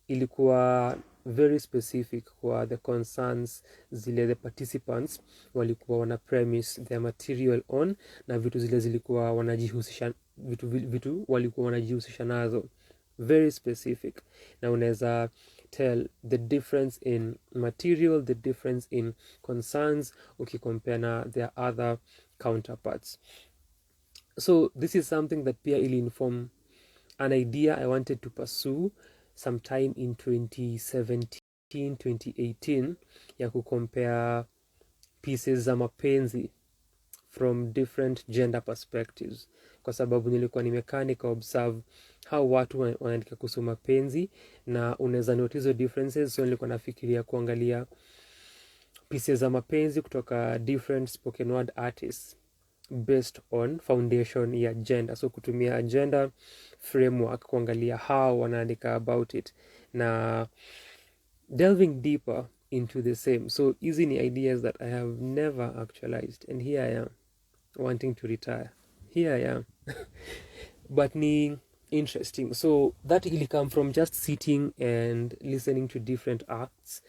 ilikuwa very specific kwa the concerns zile the participants walikuwa wana premise their material on, na vitu zile zilikuwa wanajihusisha vitu walikuwa wanajihusisha nazo, very specific. Na unaweza tell the difference in material, the difference in concerns ukicompare na their other counterparts. So this is something that pia ili inform an idea I wanted to pursue sometime in 2017 2018 ya kucompare pieces za mapenzi from different gender perspectives, kwa sababu nilikuwa nimekaa nika observe how watu wanaandika kuhusu mapenzi na unaweza notice hizo differences. So nilikuwa nafikiria kuangalia pieces za mapenzi kutoka different spoken word artists based on foundation ya gender. So kutumia gender framework kuangalia how wanaandika about it na delving deeper into the same. So hizi ni ideas that I have never actualized, and here I am wanting to retire. Here I am. But ni interesting. So that really come from just sitting and listening to different acts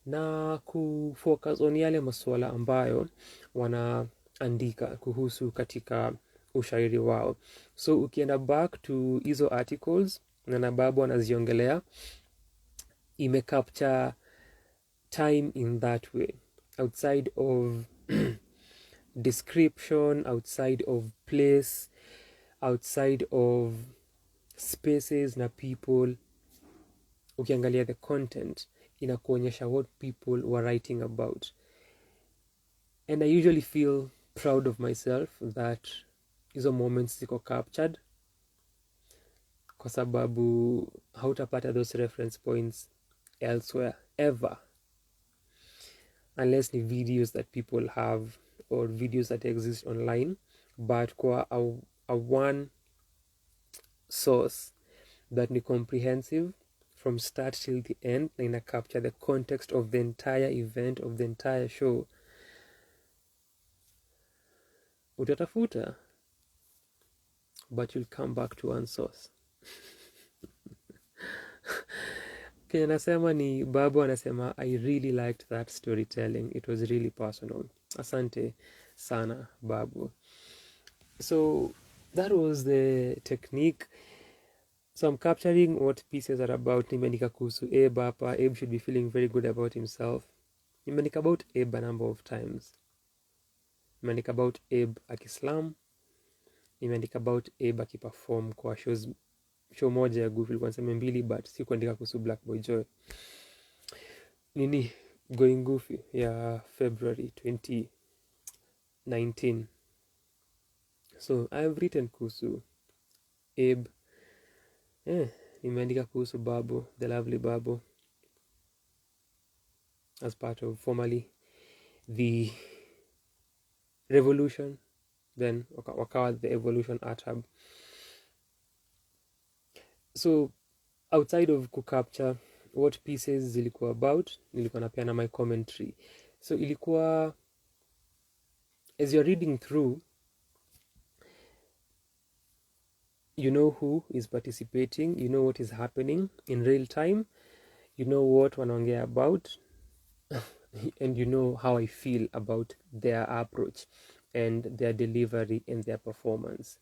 na kufocus on yale maswala ambayo wanaandika kuhusu katika ushairi wao. So ukienda back to hizo articles na Nababu anaziongelea, imecapture time in that way, outside of description, outside of place, outside of spaces na people. Ukiangalia the content inakuonyesha what people were writing about, and I usually feel proud of myself that hizo moments ziko captured, kwa sababu hautapata those reference points elsewhere ever, unless ni videos that people have or videos that exist online. But kwa a one source that ni comprehensive from start till the end, na ina capture the context of the entire event, of the entire show, utatafuta, but you'll come back to one source. Kenya nasema ni Babu anasema, I really liked that storytelling, it was really personal. Asante sana Babu. So that was the technique. So I'm capturing what pieces are about. Nimeandika kuhusu Abe hapa. Abe should be feeling very good about himself. Nimeandika about Abe a number of times. Nimeandika about Abe akislam. Nimeandika about Abe akiperform kwa show moja ya Gufy, ilikuwa nasema mbili, but si kuandika kuhusu Black Boy Joy. Going Gufy ya February 2019. So I have written kuhusu Abe. Nimeandika kuhusu Babu, the lovely Babu, as part of formerly the Revolution, then wakawa the Evolution Art Hub. So outside of kucapture what pieces zilikuwa about, nilikuwa napeana my commentary. So ilikuwa, as you're reading through, you know who is participating, you know what is happening in real time, you know what wanaongea about, and you know how I feel about their approach and their delivery and their performance.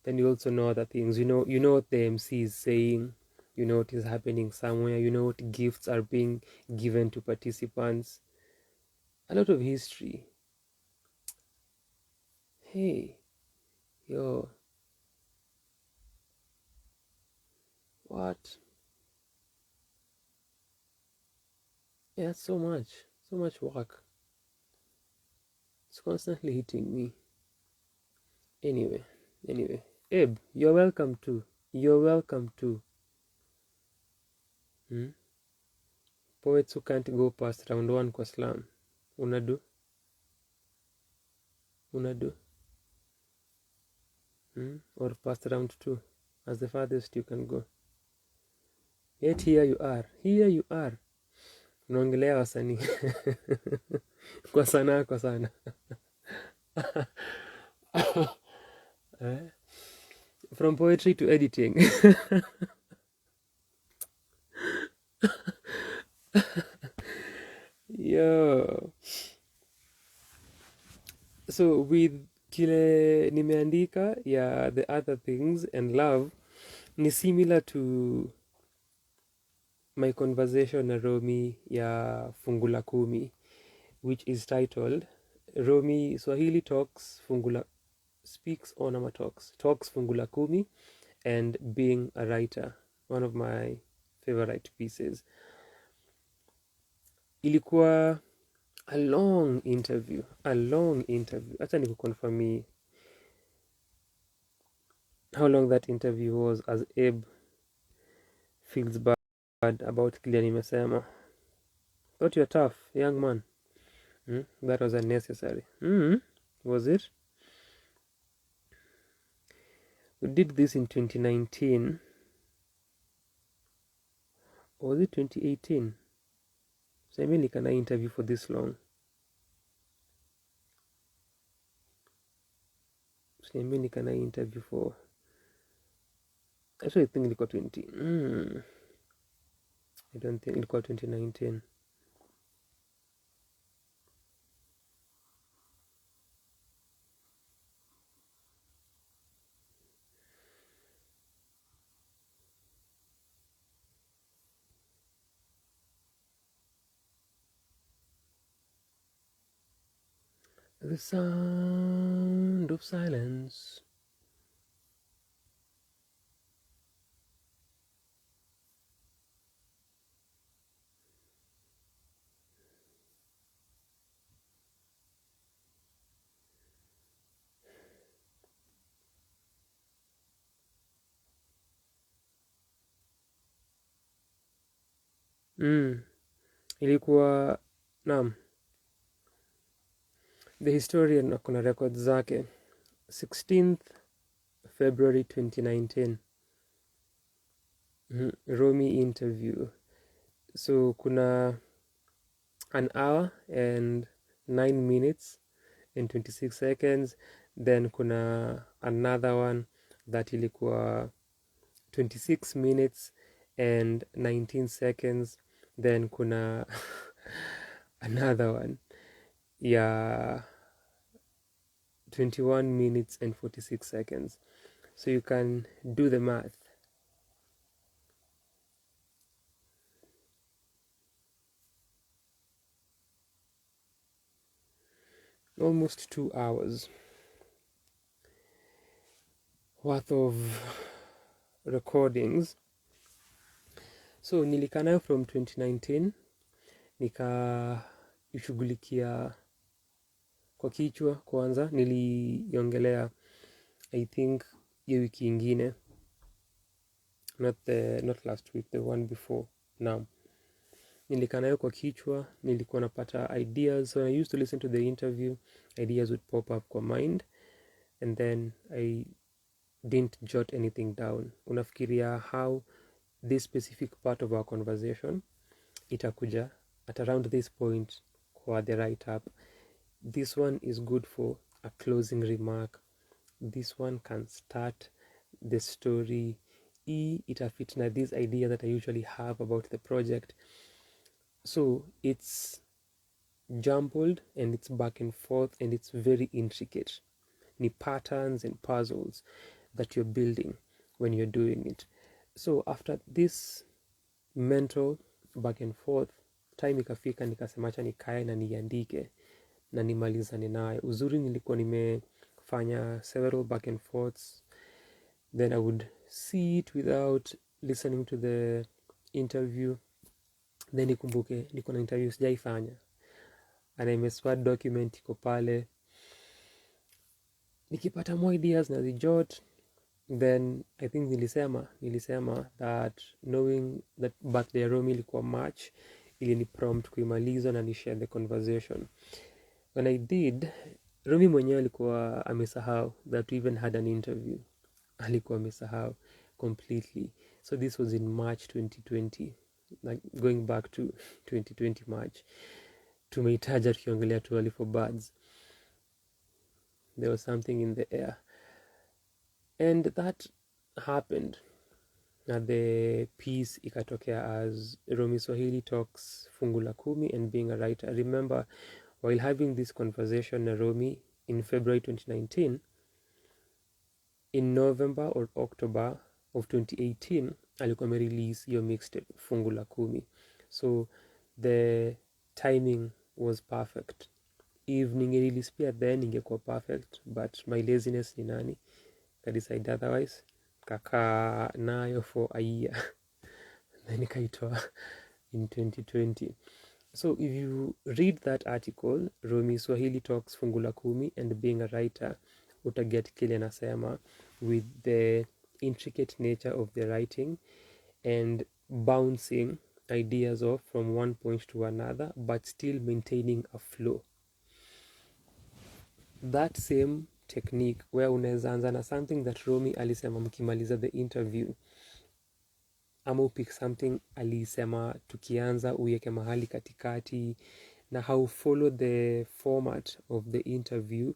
Then you also know other things. You know what the MC is saying, you know what is happening somewhere, you know what gifts are being given to participants. A lot of history. Hey, yo, what? Yeah, so much work. It's constantly hitting me. Anyway, Abe, you're welcome too. You're welcome too. Hmm? Poets who can't go past round 1 kwa slam. Unadu? Or past round 2 as the farthest you can go. Yet here you are. Unaongelea wasanii kwa sana. From poetry to editing. Yo. So with kile nimeandika ya the other things and love ni similar to my conversation na Romi ya fungu la kumi, which is titled Romi Swahili speaks on ama talks fungu la kumi and being a writer, one of my favorite pieces. Ilikuwa a long interview. Hata nikukonfirmie how long that interview was, as Abe feels bad about kile nimesema. Thought you're tough, young man. That was unnecessary. Was it? We did this in 2019. Or was it 2018? So I mean, can I interview for this long? So I mean, can I interview for... Actually, I think it got 20. I don't think it got 2019. The sound of silence. Ilikuwa naam, the historian akona records zake. 16th February 2019. Romi interview. So kuna an hour and 9 minutes and 26 seconds. Then kuna another one that ilikuwa 26 minutes and 19 seconds. Then kuna another one, yeah, 21 minutes and 46 seconds. So you can do the math. Almost 2 hours worth of recordings. So nilikaa nayo from 2019, nikaishughulikia kwa kichwa kwanza. Niliongelea I think hiyo wiki ingine, not last week, the one before. Now nilikaa nayo kwa kichwa, nilikuwa napata ideas. So I used to listen to the interview, ideas would pop up kwa mind, and then I didn't jot anything down. Unafikiria how this specific part of our conversation itakuja at around this point kwa the write up. This one is good for a closing remark. This one can start the story. Itafit na this idea that I usually have about the project. So it's jumbled and it's back and forth and it's very intricate. Ni patterns and puzzles that you're building when you're doing it. So after this mental back and forth, time ikafika nikasema acha nikae na niandike na nimalizane nayo. Uzuri nilikuwa nimefanya several back and forths, then I would see it without listening to the interview, then nikumbuke niko na interview sijaifanya, and nimeswat document iko pale, nikipata more ideas na zijot. Then I think nilisema that knowing that birthday ya ROMI ilikuwa March ili ni prompt kuimaliza na ni share the conversation. When I did, ROMI mwenyewe alikuwa amesahau that we even had an interview. Alikuwa amesahau completely. So this was in March 2020, like going back to 2020 March. Tumeitaja tukiongelea Too Early for Birds. There was something in the air. And that happened. Na the piece ikatokea as ROMI Swahili Talks Fungu la Kumi and being a writer. I remember while having this conversation na ROMI in February 2019, in November or October of 2018, alikuwa amerelease your mixtape Fungu la Kumi. So the timing was perfect. If ningerelease pia then ingekuwa perfect, but my laziness ni nani I decide otherwise, kaka nayo for a year then ikaitoa in 2020. So if you read that article, ROMI Swahili Talks Fungu la Kumi and being a writer, utaget kile nasema with the intricate nature of the writing and bouncing ideas off from one point to another but still maintaining a flow. That same technique where unaweza anza na something that ROMI alisema mkimaliza the interview, ama upick something alisema tukianza uweke mahali katikati, na how follow the format of the interview.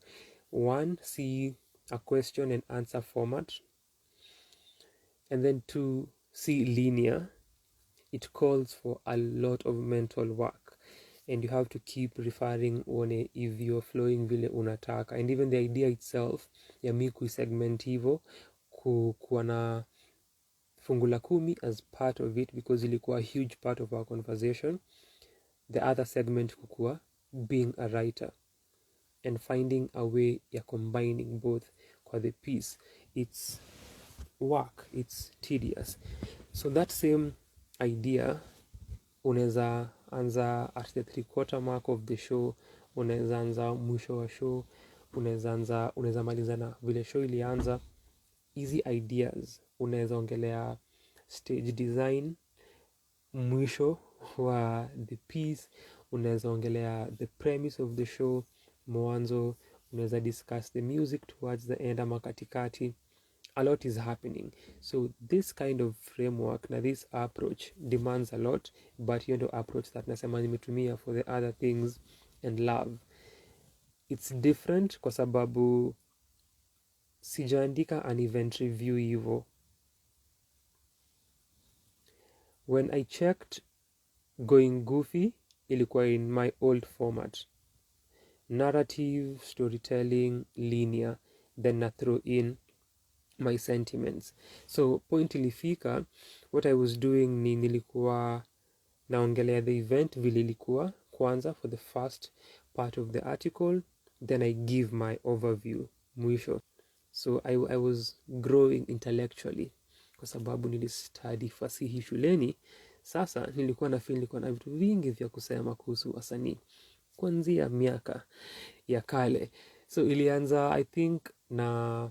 One, see a question and answer format, and then two, see linear. It calls for a lot of mental work and you have to keep referring on if you're flowing vile unataka, and even the idea itself ya mi kuisegment hivo kuwa na fungu la kumi as part of it because ilikuwa a huge part of our conversation. The other segment kukua being a writer and finding a way ya combining both kwa the piece. It's work, it's tedious. So that same idea unaweza anza at the 3/4 mark of the show, unaweza anza mwisho wa show, unaweza maliza na vile show ilianza. Easy ideas unaweza ongelea stage design, mwisho wa the piece, unaweza ongelea the premise of the show, mwanzo, unaweza discuss the music towards the end ama katikati. A lot is happening. So this kind of framework na this approach demands a lot, but you know approach that nasema nimetumia for the other things and love. It's different kwa sababu sijaandika an event review hivo. When I checked going Gufy, ilikuwa in my old format. Narrative, storytelling, linear, then I throw in my sentiments. So point ilifika, what I was doing ni nilikuwa naongelea the event vile ilikuwa kwanza for the first part of the article, then I give my overview mwisho. So I was growing intellectually kwa sababu nilistudy fasihi shuleni. Sasa nilikuwa na vitu vingi vya kusema kuhusu wasanii kuanzia miaka ya kale. So ilianza I think na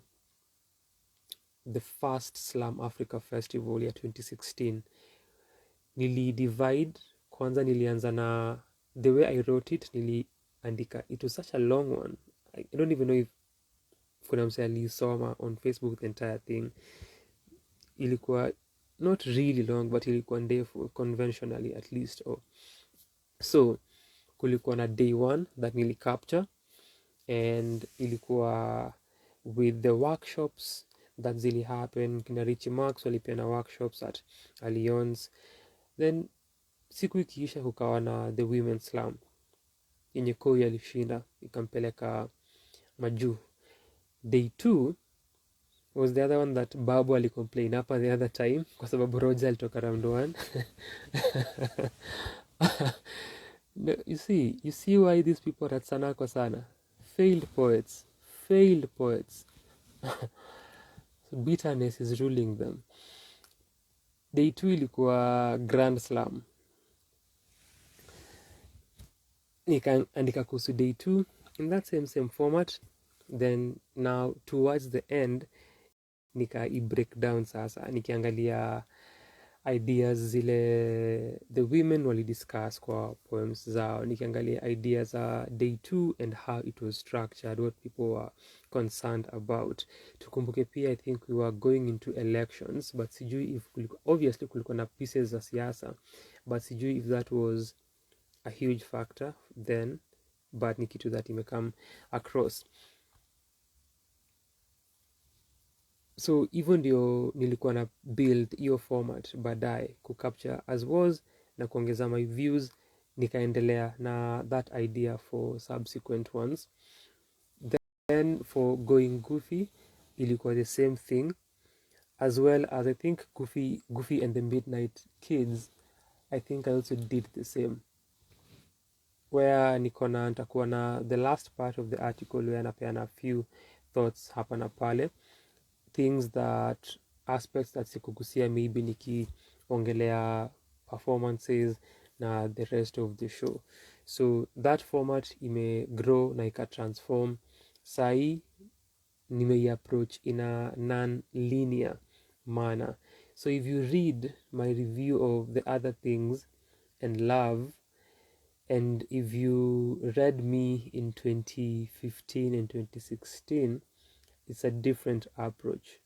the first Slam Africa Festival ya 2016. Divide kwanza, nilianza na the way I wrote it, niliandika. It was such a long one. I don't even know if kuna mse alisoma on Facebook the entire thing. Ilikuwa not really long but ilikuwa ndefu conventionally at least. So kulikuwa na day 1 that nili capture and ilikuwa with the workshops that zili happen. Kina Richie Marks walipeana workshops at Alliance. Then siku ikiisha kukawa na the Women's Slam. yenye Koi alishinda ikampeleka majuu. Day 2 was the other one that Babu alicomplain hapa the other time kwa sababu Roger alitoka round 1. No, you see why these people at Sanaa kwa sana failed poets. So bitterness is ruling them. Day 2 ilikuwa Grand Slam. Nikaandika kuhusu day 2 in that same format. Then now towards the end break down sasa, nikiangalia ideas zile the women walidiscuss kwa poems zao, nikiangalia ideas za day 2 and how it was structured, what people were concerned about. Tukumbuke pia I think we were going into elections, but sijui if obviously kulikuwa na pieces za siasa, but sijui if that was a huge factor then, but ni kitu that imekam across. So even ndio nilikuwa na build hiyo format baadaye kucapture as was na kuongeza my views, nikaendelea na that idea for subsequent ones. Then for going Gufy ilikuwa the same thing, as well as I think Gufy and the Midnight Kids, I think I also did the same, where nitakuwa na the last part of the article where napeana a few thoughts hapa na pale, things that aspects that sikugusia maybe nikiongelea performances na the rest of the show. So that format grow na transform. Sai approach in a non-linear manner. So if you read my review of the other things and love, and if you read me in 2015 and 2016, it's a different approach,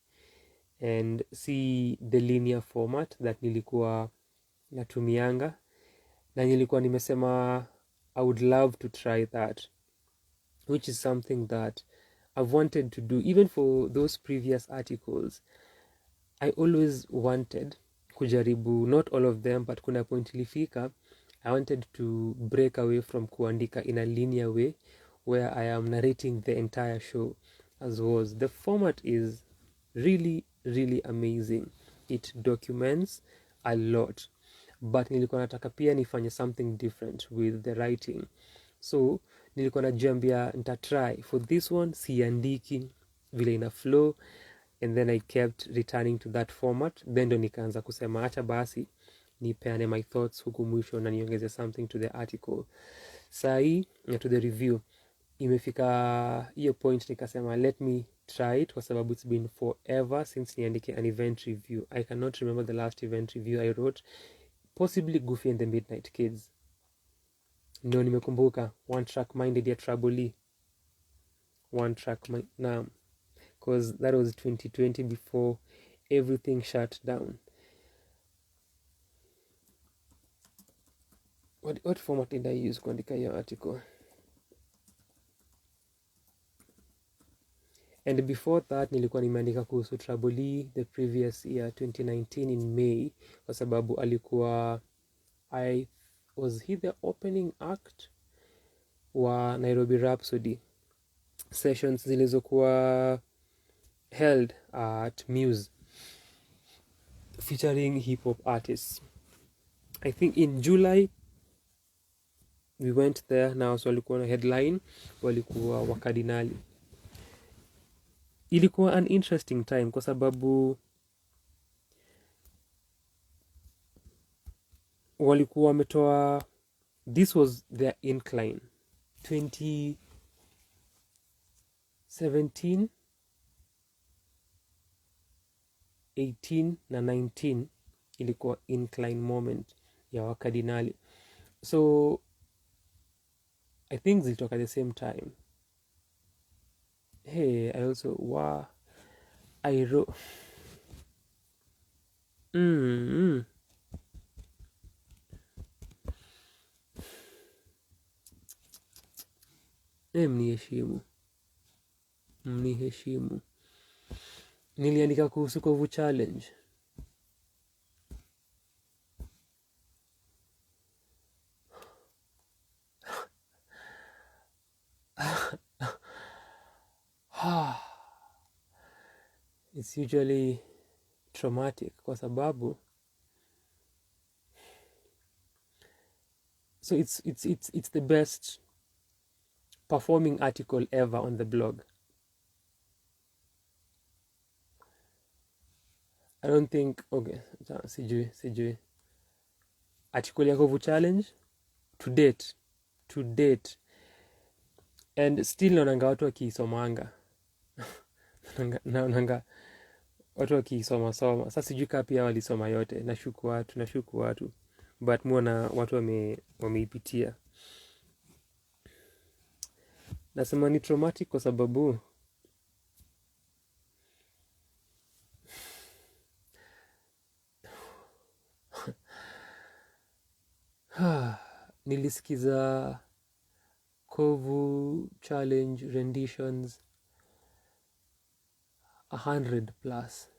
and see the linear format that nilikuwa natumianga na nilikuwa nimesema I would love to try that, which is something that I've wanted to do. Even for those previous articles, I always wanted kujaribu, not all of them, but kuna point ilifika I wanted to break away from kuandika in a linear way where I am narrating the entire show as was. The format is really, really amazing. It documents a lot, but nilikuwa nataka pia nifanye something different with the writing. So nilikuwa najiambia nitatry for this one, siandiki vile ina flow, and then I kept returning to that format. Then ndo nikaanza kusema acha basi nipeane my thoughts huku mwisho na niongeze something to the article. Sai to the review imefika hiyo point nikasema let me try it, kwa sababu it's been forever since niandike an event review. I cannot remember the last event review I wrote, possibly Gufy and the Midnight Kids. Ndio nimekumbuka One Track Minded ya Trouble. One Track Mind now, because that was 2020 before everything shut down. What format did I use kuandika hiyo article? And before that nilikuwa nimeandika kuhusu Trouble the previous year 2019 in May, kwa sababu alikuwa was he the opening act wa Nairobi Rhapsody sessions zilizokuwa held at Muse featuring hip hop artists. I think in July we went there. Now so walikuwa na headline, walikuwa wakardinali. Ilikuwa an interesting time kwa sababu walikuwa wametoa, this was their incline 2017 18 na 19 ilikuwa incline moment ya wakardinali. So I think zilitoka the same time. Hey, I also I wrote mniheshimu. Niliandika kuhusu Kovu challenge. it's usually traumatic kwa sababu so it's the best performing article ever on the blog. I don't think okay, sijui article ya Kovu challenge to date and still naonanga watu wakiisomanga naonanga watu wakiisoma. Sasa sijui kaa pia walisoma yote, nashuku watu but muona watu wameipitia. Nasema ni traumatic kwa sababu nilisikiza Kovu challenge renditions 100 plus.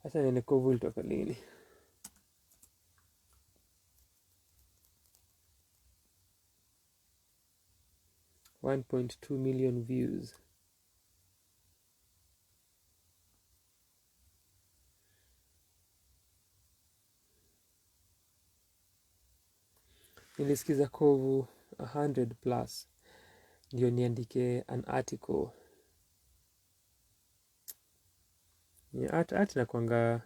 Sasa nene Kovu ilitoka lini? $1.2 million views. Nilisikiza Kovu 100 plus ndio niandike an article. Art nakwanga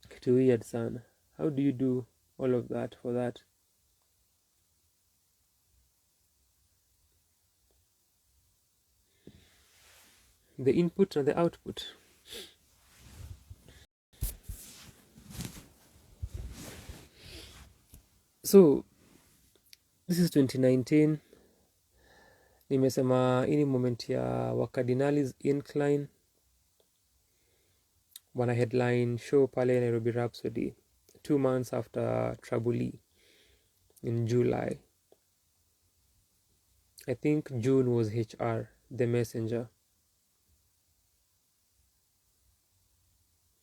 kitu weird sana. How do you do all of that for that? The input and the output. So this is 2019. Nimesema ini moment ya Wakardinalis Incline wana headline show pale Nairobi Rhapsody 2 months after Trabuli in July. I think June was HR, the messenger.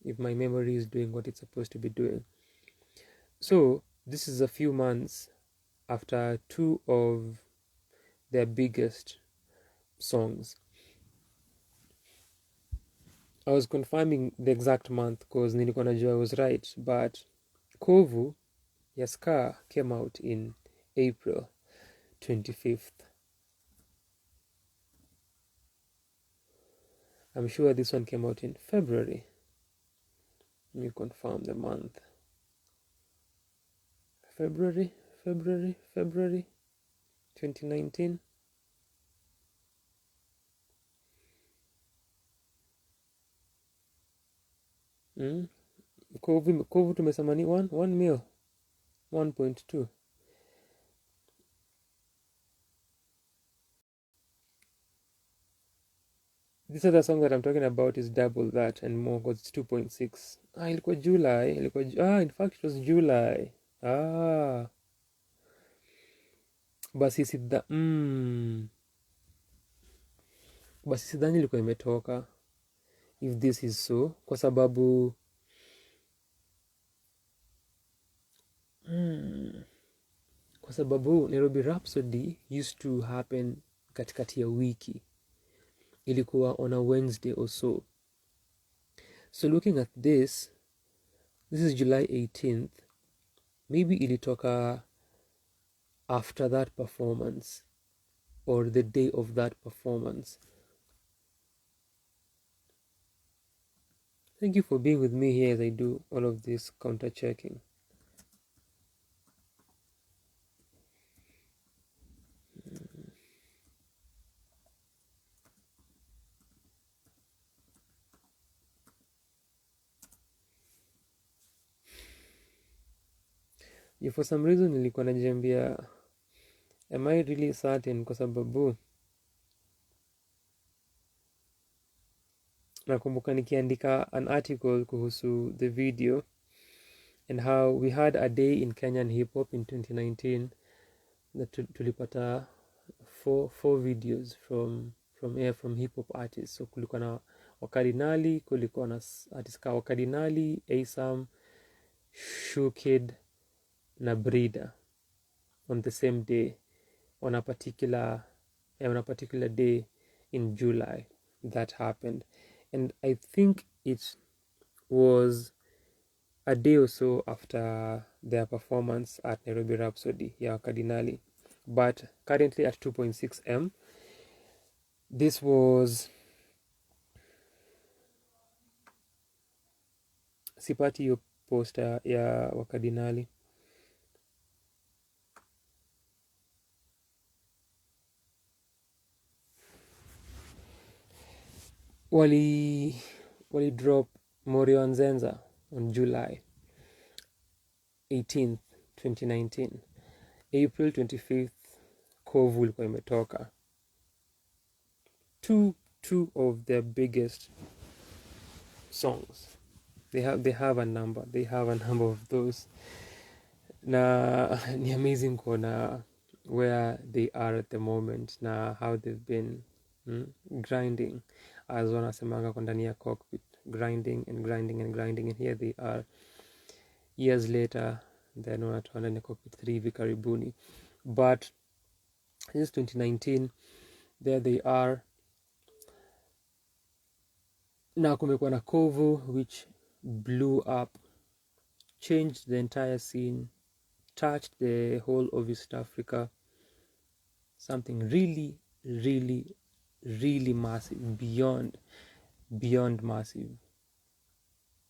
If my memory is doing what it's supposed to be doing. So this is a few months after 2 of their biggest songs. I was confirming the exact month because nilikuwa najua I was right, but Kovu ya Ska came out in April 25th. I'm sure this one came out in February. Let me confirm the month. February 2019. Kovu tumesema ni 1 mil 1.2. This other song that I'm talking about is double that and more because it's 2.6. Ilikuwa July. In fact it was July. Basi sidhani ilikuwa imetoka. If this is so, kwa sababu Nairobi Rhapsody used to happen katikati ya wiki. Ilikuwa on a Wednesday or so. So looking at this is July 18th. Maybe ilitoka after that performance or the day of that performance. Thank you for being with me here as I do all of this counter checking. For some reason nilikuwa najiambia, am I really certain? Kwa sababu nakumbuka nikiandika an article kuhusu the video and how we had a day in Kenyan hip hop in 2019 that tulipata four videos from hip hop artists. So kulikuwa na Wakardinali, kulikuwa na artists ka Wakardinali, Asam, Shukid na Brida on the same day, on a particular day in July that happened. And I think it was a day or so after their performance at Nairobi Rhapsody ya Wakardinali, but currently at 2.6M. This was, sipati hiyo poster ya Wakardinali. Wali drop Morio Nzenza on July 18th, 2019. April 25th, Kovu ilikuwa imetoka. Two of their biggest songs. They have a number of those. Na ni amazing kuona where they are at the moment na how they've been grinding, as wanasemanga kwa ndani ya cockpit, grinding, and here they are years later, then wanatoa ndani ya cockpit 3 hivi karibuni. But since 2019, there they are. Na kumekuwa na Kovu, which blew up, changed the entire scene, touched the whole of East Africa. Something really, really, really massive, beyond massive,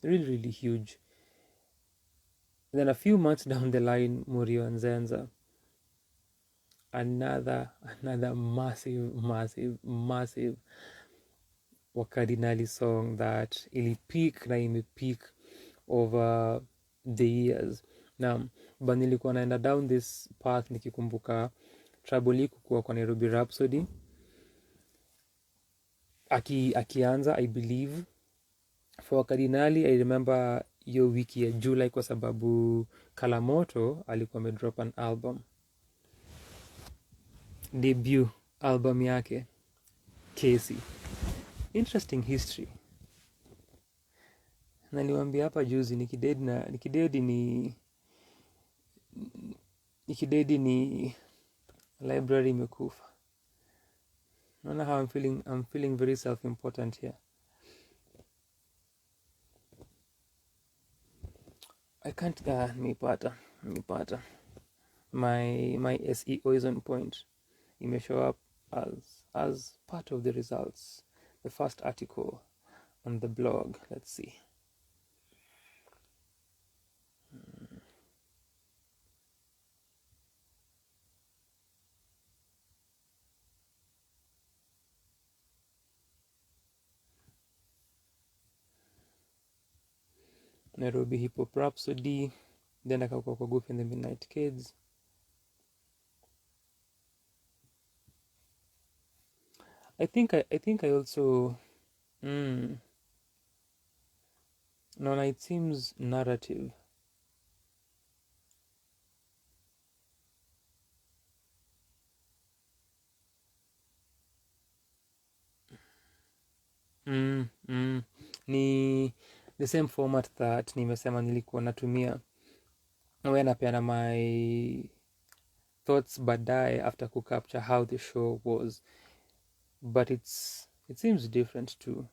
really, really huge. And then a few months down the line, Morio and Nzenza, another massive Wakardinali song that ilipeak na imepeak over the years. Now, but nilikuwa naenda down this path nikikumbuka Trouble kuwa kwa Nairobi Rhapsody akianza, I believe. For Wakardinali, I remember hiyo wiki ya July kwa sababu Kalamoto alikuwa amedrop an album, debut album yake Casey. Interesting history. Na niwaambia hapa juzi nikidedi ni library imekufa. Naona how I'm feeling very self-important here. I can't nipata. My SEO is on point. It may show up as part of the results. The first article on the blog. Let's see. Nairobi Hip Hop Rhapsody. Then akakuwa kwa Gufy and the Midnight Kids. I think I also no, it seems narrative. Ni the same format that nimesema nilikuwa natumia when napeana my thoughts baadaye after capture how the show was, but it seems different too.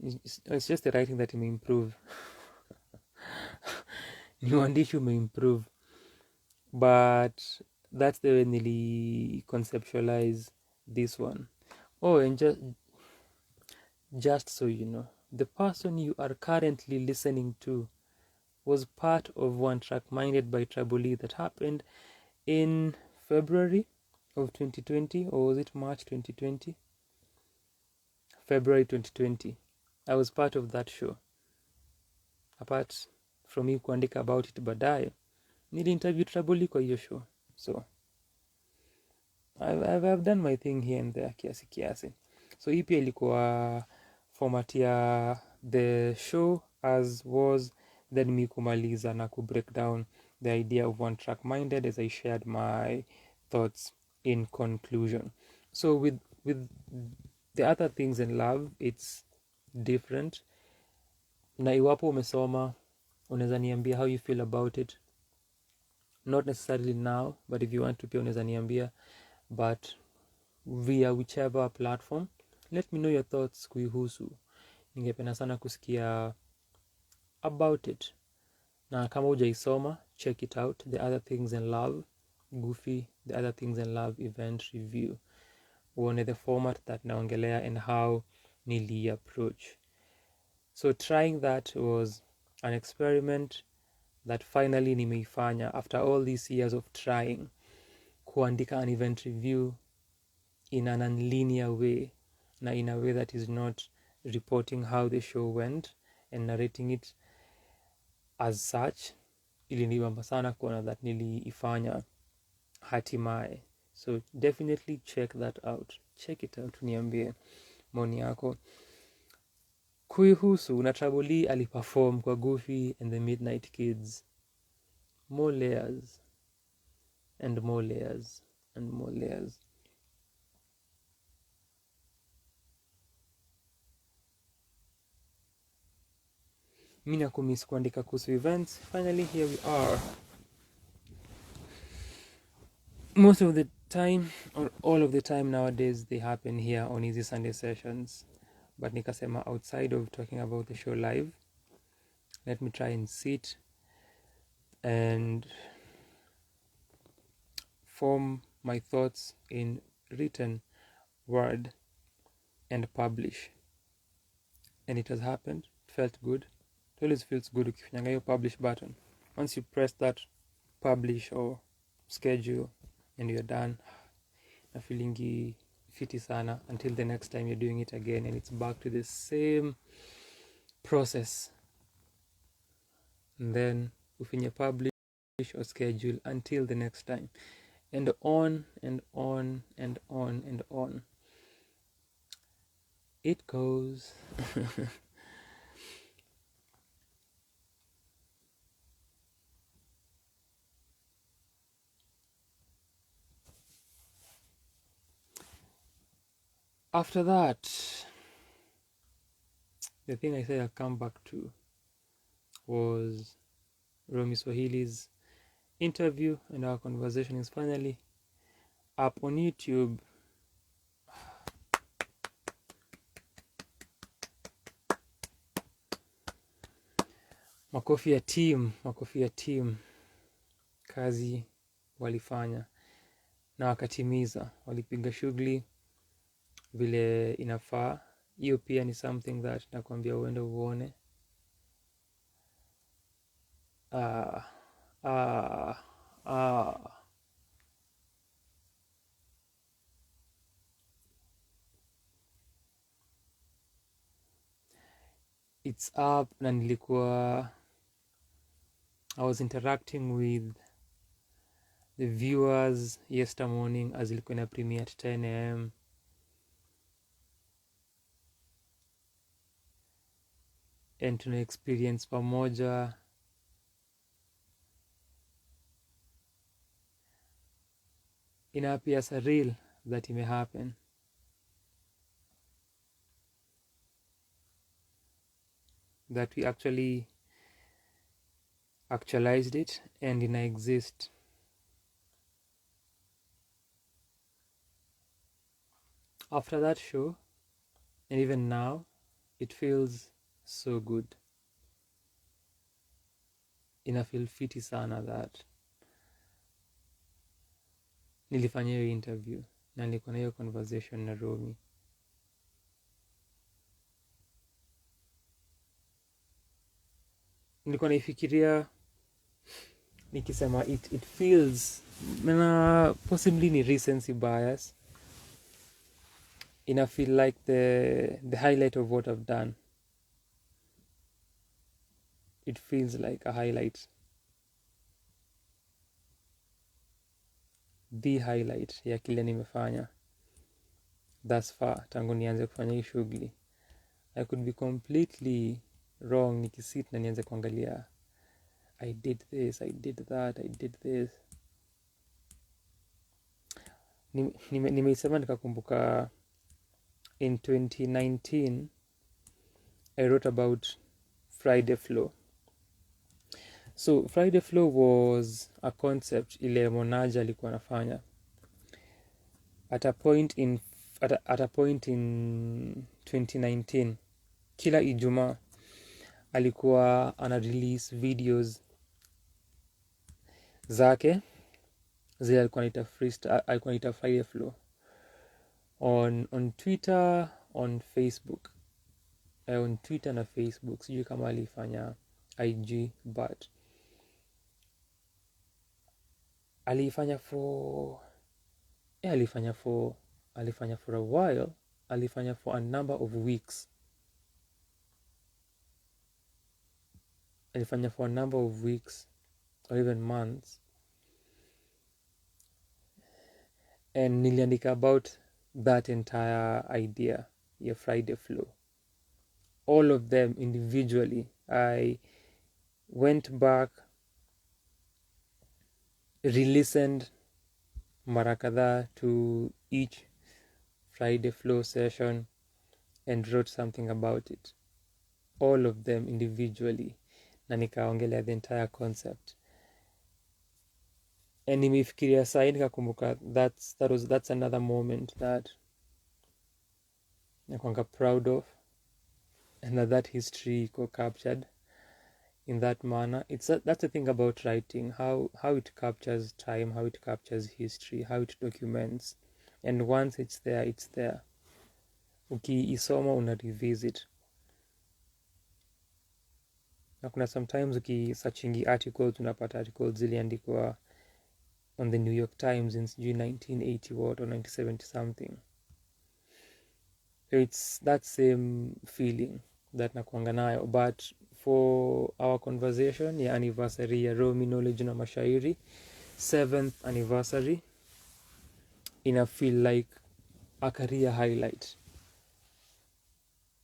It's just the writing that may improve. Ni uandishi may improve, but that's the way nili conceptualize this one. Oh, and just so you know, the person you are currently listening to was part of One Track Minded by Traboli that happened in February of 2020, or was it March 2020? February 2020. I was part of that show. Apart from me kuandika about it baadaye, nili interview Traboli kwa hiyo show. So I've done my thing here and there kiasi. So hii pia ilikuwa format ya the show as was, then mi kumaliza na break down the idea of One Track Minded as I shared my thoughts in conclusion. So with the other things in love, it's different. Na iwapo umesoma, unaweza niambia how you feel about it. Not necessarily now, but if you want to pia unaweza niambia, but via whichever platform, let me know your thoughts kuihusu. Ningependa sana kusikia about it. Na kama hujaisoma, check it out. The Other Things in Love, Gufy, The Other Things in Love event review. Uone the format that naongelea and how nili approach. So trying that was an experiment that finally nimeifanya after all these years of trying kuandika an event review in an unlinear way, na in a way that is not reporting how the show went and narrating it as such. Ilinibamba sana kuona that niliifanya hatimaye. So definitely check that out. Check it out, niambie maoni yako kuihusu. Na Traboli aliperform kwa Gufy and the Midnight Kids. More layers and more layers and more layers. Mina kumiss kuandika kuhusu events. Finally here we are. Most of the time, or all of the time nowadays, they happen here on Easy Sunday Sessions. But nikasema, outside of talking about the show live, let me try and sit and form my thoughts in written word and publish. And it has happened. It felt good. It always feels good ukifinyanga hiyo publish button. Once you press that publish or schedule and you're done, na feelingi fiti sana until the next time you're doing it again and it's back to the same process. And then ufinye publish or schedule until the next time, and on and on and on and on it goes. After that, the thing I said I'll come back to was ROMI Swahili's interview, and our conversation is finally up on YouTube. Makofi ya team, kazi walifanya na wakatimiza, walipiga shughuli vile inafaa. Hiyo pia ni something that nakwambia uende uone. It's up, na nilikuwa I was interacting with the viewers yesterday morning as ilikuwa ina premiere at 10 a.m. and tuna experience pamoja. Ina appear surreal that it may happen. That we actually actualized it and ina exist. After that show, and even now, it feels so good. Ina feel fiti sana that nilifanya hiyo interview na nilikuwa na hiyo conversation na ROMI. Nilikuwa naifikiria nikisema it feels, na possibly ni recency bias, ina feel like the highlight of what I've done. It feels like a highlight, the highlight ya kile nimefanya thus far tangu nianze kufanya hii shughuli. I could be completely wrong nikisit na nianze kuangalia I did this, I did that, I did this. nimeisema nikakumbuka in 2019 I wrote about Friday flow. So Friday flow was a concept ile Monaja alikuwa anafanya at a point in 2019. Kila Ijumaa alikuwa ana release videos zake zile alikuwa anaita Friday flow on Twitter, on Facebook, on Twitter na Facebook. Sijui kama alifanya IG, but alifanya for a while. Alifanya for a number of weeks. Alifanya for a number of weeks or even months. And niliandika about that entire idea, your Friday flow. All of them individually. I went back, re-listened mara kadhaa to each Friday flow session and wrote something about it. All of them individually. Na nikaongelea the entire concept. And nimefikiria saa hii nikakumbuka that's another moment that nakuanga proud of, and that history iko captured in that manner. That's the thing about writing, how it captures time, how it captures history, how it documents, and once it's there. Ukiisoma una revisit. Na kuna sometimes ukisearchingi articles unapata articles ziliandikwa on the New York Times in 1980 what or 1970 something. So it's that same feeling that nakuanga nayo. But for our conversation ya anniversary ya ROMI Knowledge Na Mashairi 7th anniversary, ina feel like a career highlight,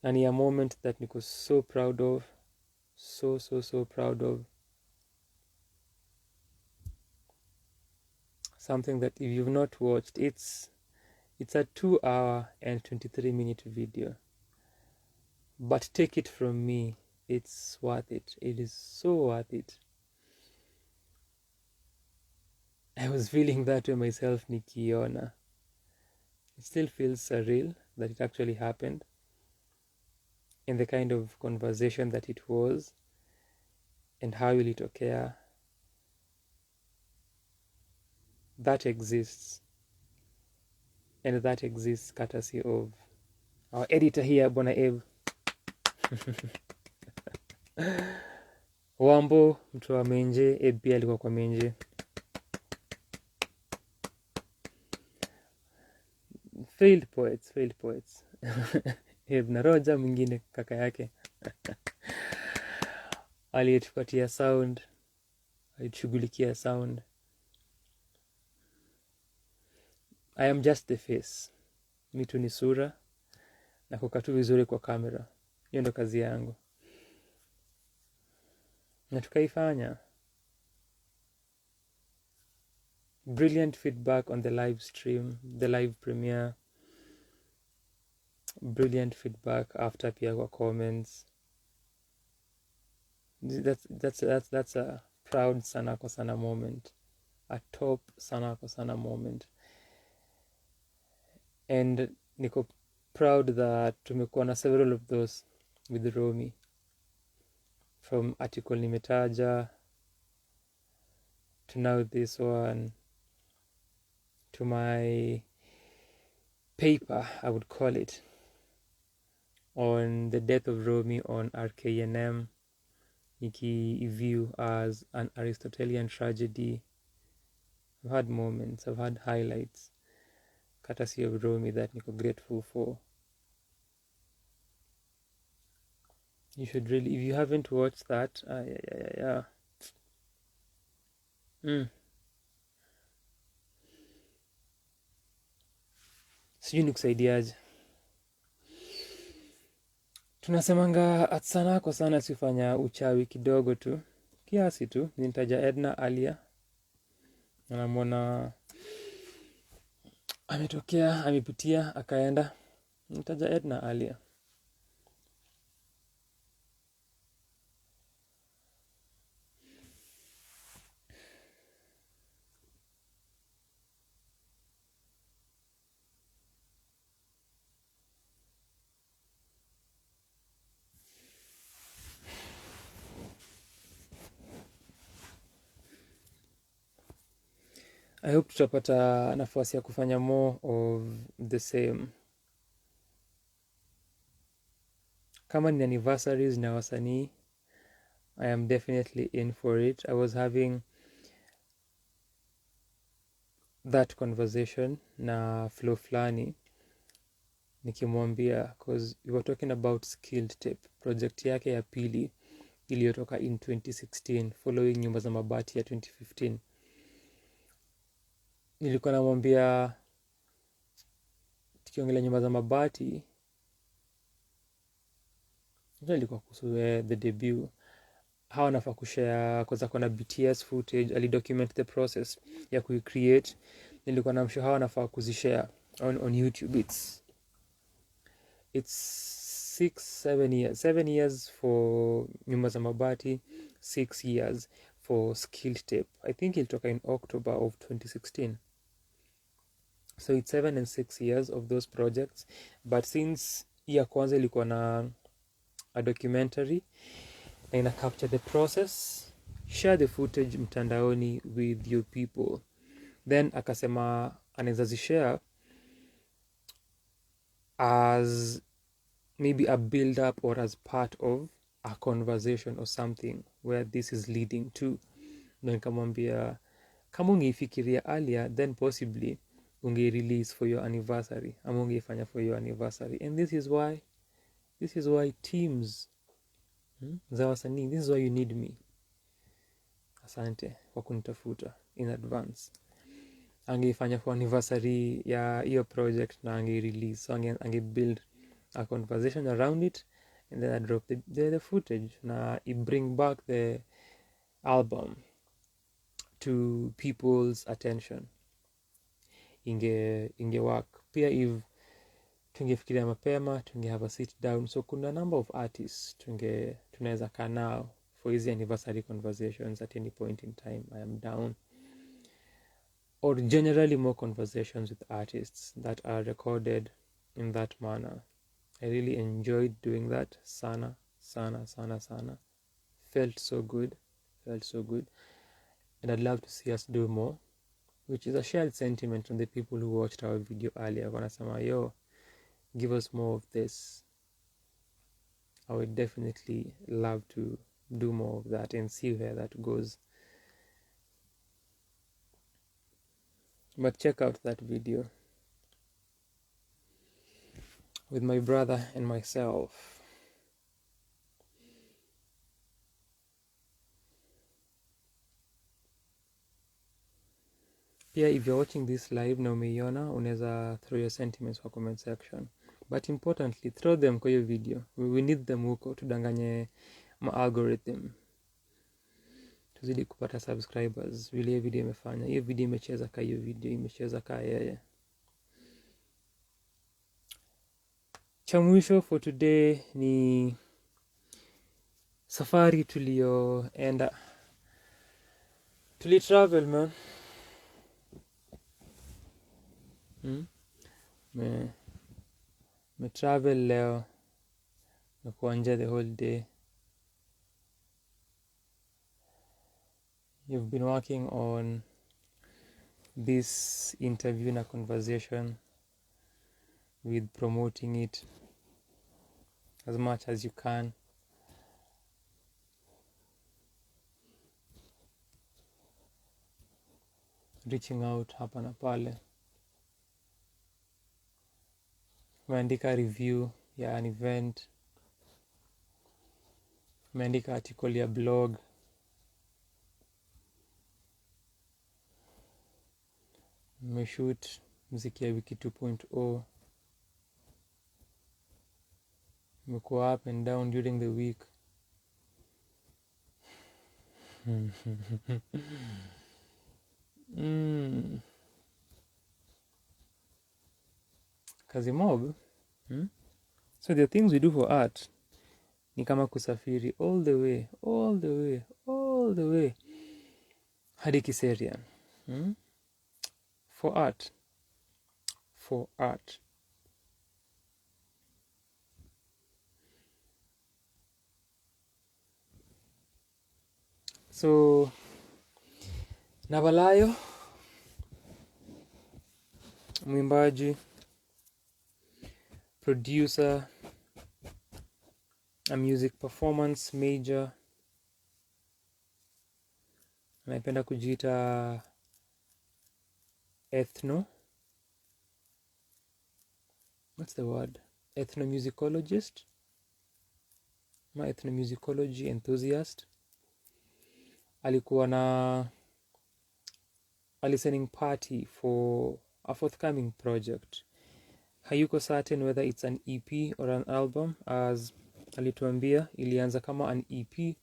and a moment that niko so proud of, so proud of. Something that if you've not watched, it's a 2-hour and 23-minute video, but take it from me, it's worth it. It is so worth it. I was feeling that way myself nikiona. It still feels surreal that it actually happened, and the kind of conversation that it was, and how ilitokea. That exists, and that exists courtesy of our editor here, Bwana Eve. Wambo, mtu wa Menje, Eve pia alikuwa kwa Menje. Failed poets. Eve na Roja, mwingine kaka yake. Aliyetupatia sound, alitushughulikia sound. I am just the face. Mitu ni sura na kukatu vizuri kwa kamera. Hiyo ndo kazi yangu. Na tukaifanya. Brilliant feedback on the live stream, the live premiere. Brilliant feedback after pia kwa comments. That's a proud Sanaa kwa Sanaa moment. A top Sanaa kwa Sanaa moment. And niko proud that tumekuwa na several of those with ROMI. From article nimetaja to now this one, to my paper, I would call it, on the death of ROMI on RKNM, view as an Aristotelian tragedy. I've had moments, I've had highlights, courtesy of ROMI, that niko grateful for. You should really, if you haven't watched that, sijui nikusaidiaje. Tunasemanga at Sanaa kwa Sanaa sifanya uchawi kidogo tu, kiasi tu. Nitaja Edna Alia, namwona ametokea, amepitia, akaenda. Nitaja Edna Alia. I hope tutapata nafasi ya kufanya more of the same. Kama ni anniversaries na wasanii, I am definitely in for it. I was having that conversation na Flo Flani nikimwambia, cause we were talking about Skilled Tape, project yake ya pili iliyotoka in 2016 following Nyumba za Mabati ya 2015. Nilikuwa namwambia, tukiongelea Nyumba za Mabati, ndio ilikuwa kuhusu the debut, hawa nafaa kushare kwanza kuna BTS footage, alidocument the process ya kuicreate. Nilikuwa namshow hawa nafaa kuzishare on YouTube. It's 7 years for Nyumba za Mabati, 6 years for Skilled Tape. I think ilitoka in October of 2016. So it's 7 and 6 years of those projects. But since ya kwanza ilikuwa na a documentary na ina capture the process, share the footage mtandaoni with your people. Then akasema anaweza zishare as maybe a build up or as part of a conversation or something where this is leading to. Na nikamwambia kama ungeifikiria earlier, then possibly unge-release for your anniversary ama ungeifanya for your anniversary. And this is why teams za wasanii, this is why you need me. Asante kwa kunitafuta in advance. Angeifanya for anniversary ya hiyo project na ange-release, so ange-build a conversation around it, and then I drop the footage na I bring back the album to people's attention. Inge work pia if tungefikiria mapema, tunge have a sit down. So kuna number of artists tunaweza kaa nao for hizi anniversary conversations at any point in time. I am down. Or generally more conversations with artists that are recorded in that manner. I really enjoyed doing that. Sana. Felt so good. And I'd love to see us do more, which is a shared sentiment from the people who watched our video earlier. Wanasema, yo, give us more of this. I would definitely love to do more of that and see where that goes. But check out that video with my brother and myself. Yeah, if you're watching this live na umeiona, unaweza throw your sentiments kwa comment section. But importantly, throw them kwa hiyo video. We need them huko, tudanganye ma-algorithm. Tuzidi kupata subscribers. Vile hiyo video imefanya. Hiyo video imecheza ka hiyo video, imecheza ka yeye. Cha mwisho for today ni safari tulioenda. Travel, man. Me travel leo na kuanja the whole day. You've been working on this interview na conversation with promoting it as much as you can. Reaching out hapa na pale. Umeandika review ya an event. Umeandika article ya blog. Umeshoot muziki ya wiki 2.0. Umekuwa up and down during the week. kazi mob. So the things we do for art ni kama kusafiri all the way hadi Kiserian. For art. So Nabalayo, mwimbaji, producer, a music performance major, naipenda kujiita ethnomusicologist, ethnomusicology enthusiast. Alikuwa na a listening party for a forthcoming project. Hayuko certain whether it's an EP or an album, as alituambia ilianza kama an EP.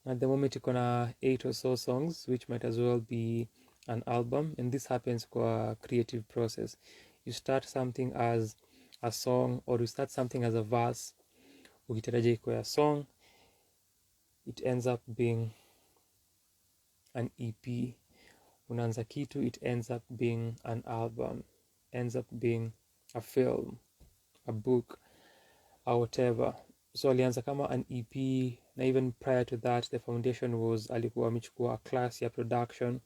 At the moment iko na 8 or so songs, which might as well be an album. And this happens kwa creative process. You start something as a song, or you start something as a verse, ukitarajia iko ya song, it ends up being an EP. Unaanza kitu, it ends up being an album, ends up being a film, a book, or whatever. So alianza kama an EP, na even prior to that the foundation was alikuwa amechukua class ya production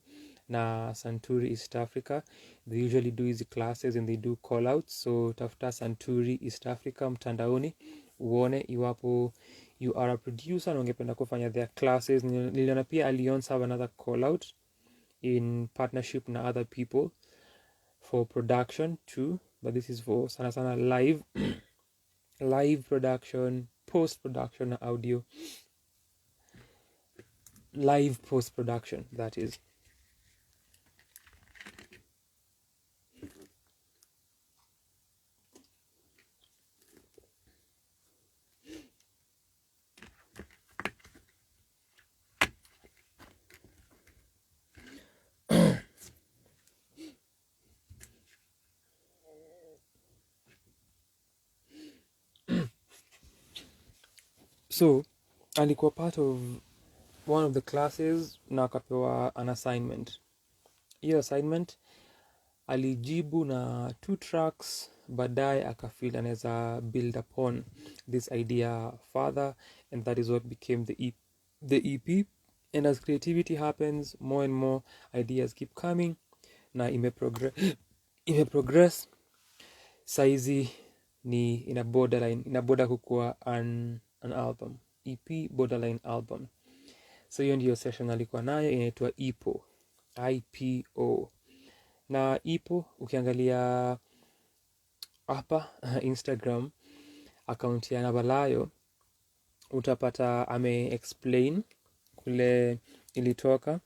na Santuri East Africa. They usually do hizi classes and they do call outs. So tafuta Santuri East Africa mtandaoni uone iwapo you are a producer na ungependa kufanya their classes. Niliona pia Alliance have another call out in partnership na other people for production too, but this is for sana live production, post production na audio, live post production, that is. So alikuwa part of one of the classes na akapewa an assignment. Hiyo assignment alijibu na 2 tracks, baadaye akafeel anaweza build upon this idea further, and that is what became the EP. And as creativity happens, more and more ideas keep coming na imeprogress. Saizi ni ina border kukua an album, EP borderline album. So hiyo ndiyo session alikuwa nayo, inaitwa Ipo, IPO. Na Ipo ukiangalia hapa Instagram account ya Nabalayo, utapata ame-explain kule ilitoka.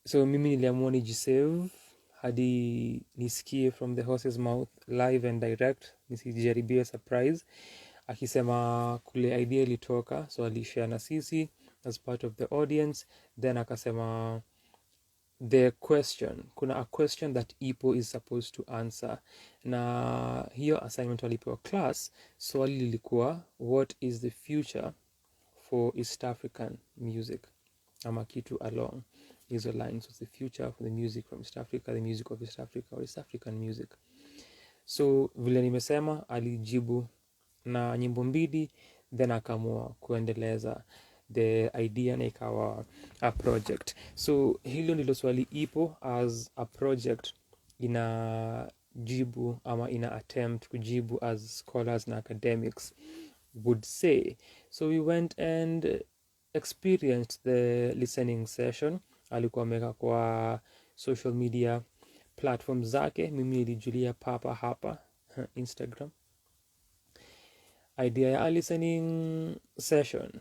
So mimi niliamua nijisave hadi nisikie from the horse's mouth live and direct, nisijaribie surprise akisema kule idea ilitoka. So alishare na sisi as part of the audience, then akasema kuna a question that Ipo is supposed to answer, na hiyo assignment walipewa class. Swali lilikuwa, what is the future for East African music, ama kitu along hizo lines. What's the future for the music from East Africa, the music of East Africa, or East African music? So vile nimesema, alijibu na nyimbo mbili, then akaamua kuendeleza the idea na ikawa a project. So hilo ndilo swali Ipo as a project ina jibu, ama ina attempt kujibu as scholars na academics would say. So we went and experienced the listening session. Alikuwa ameweka kwa social media platforms zake, mimi nilijulia papa hapa Instagram. Idea ya listening session,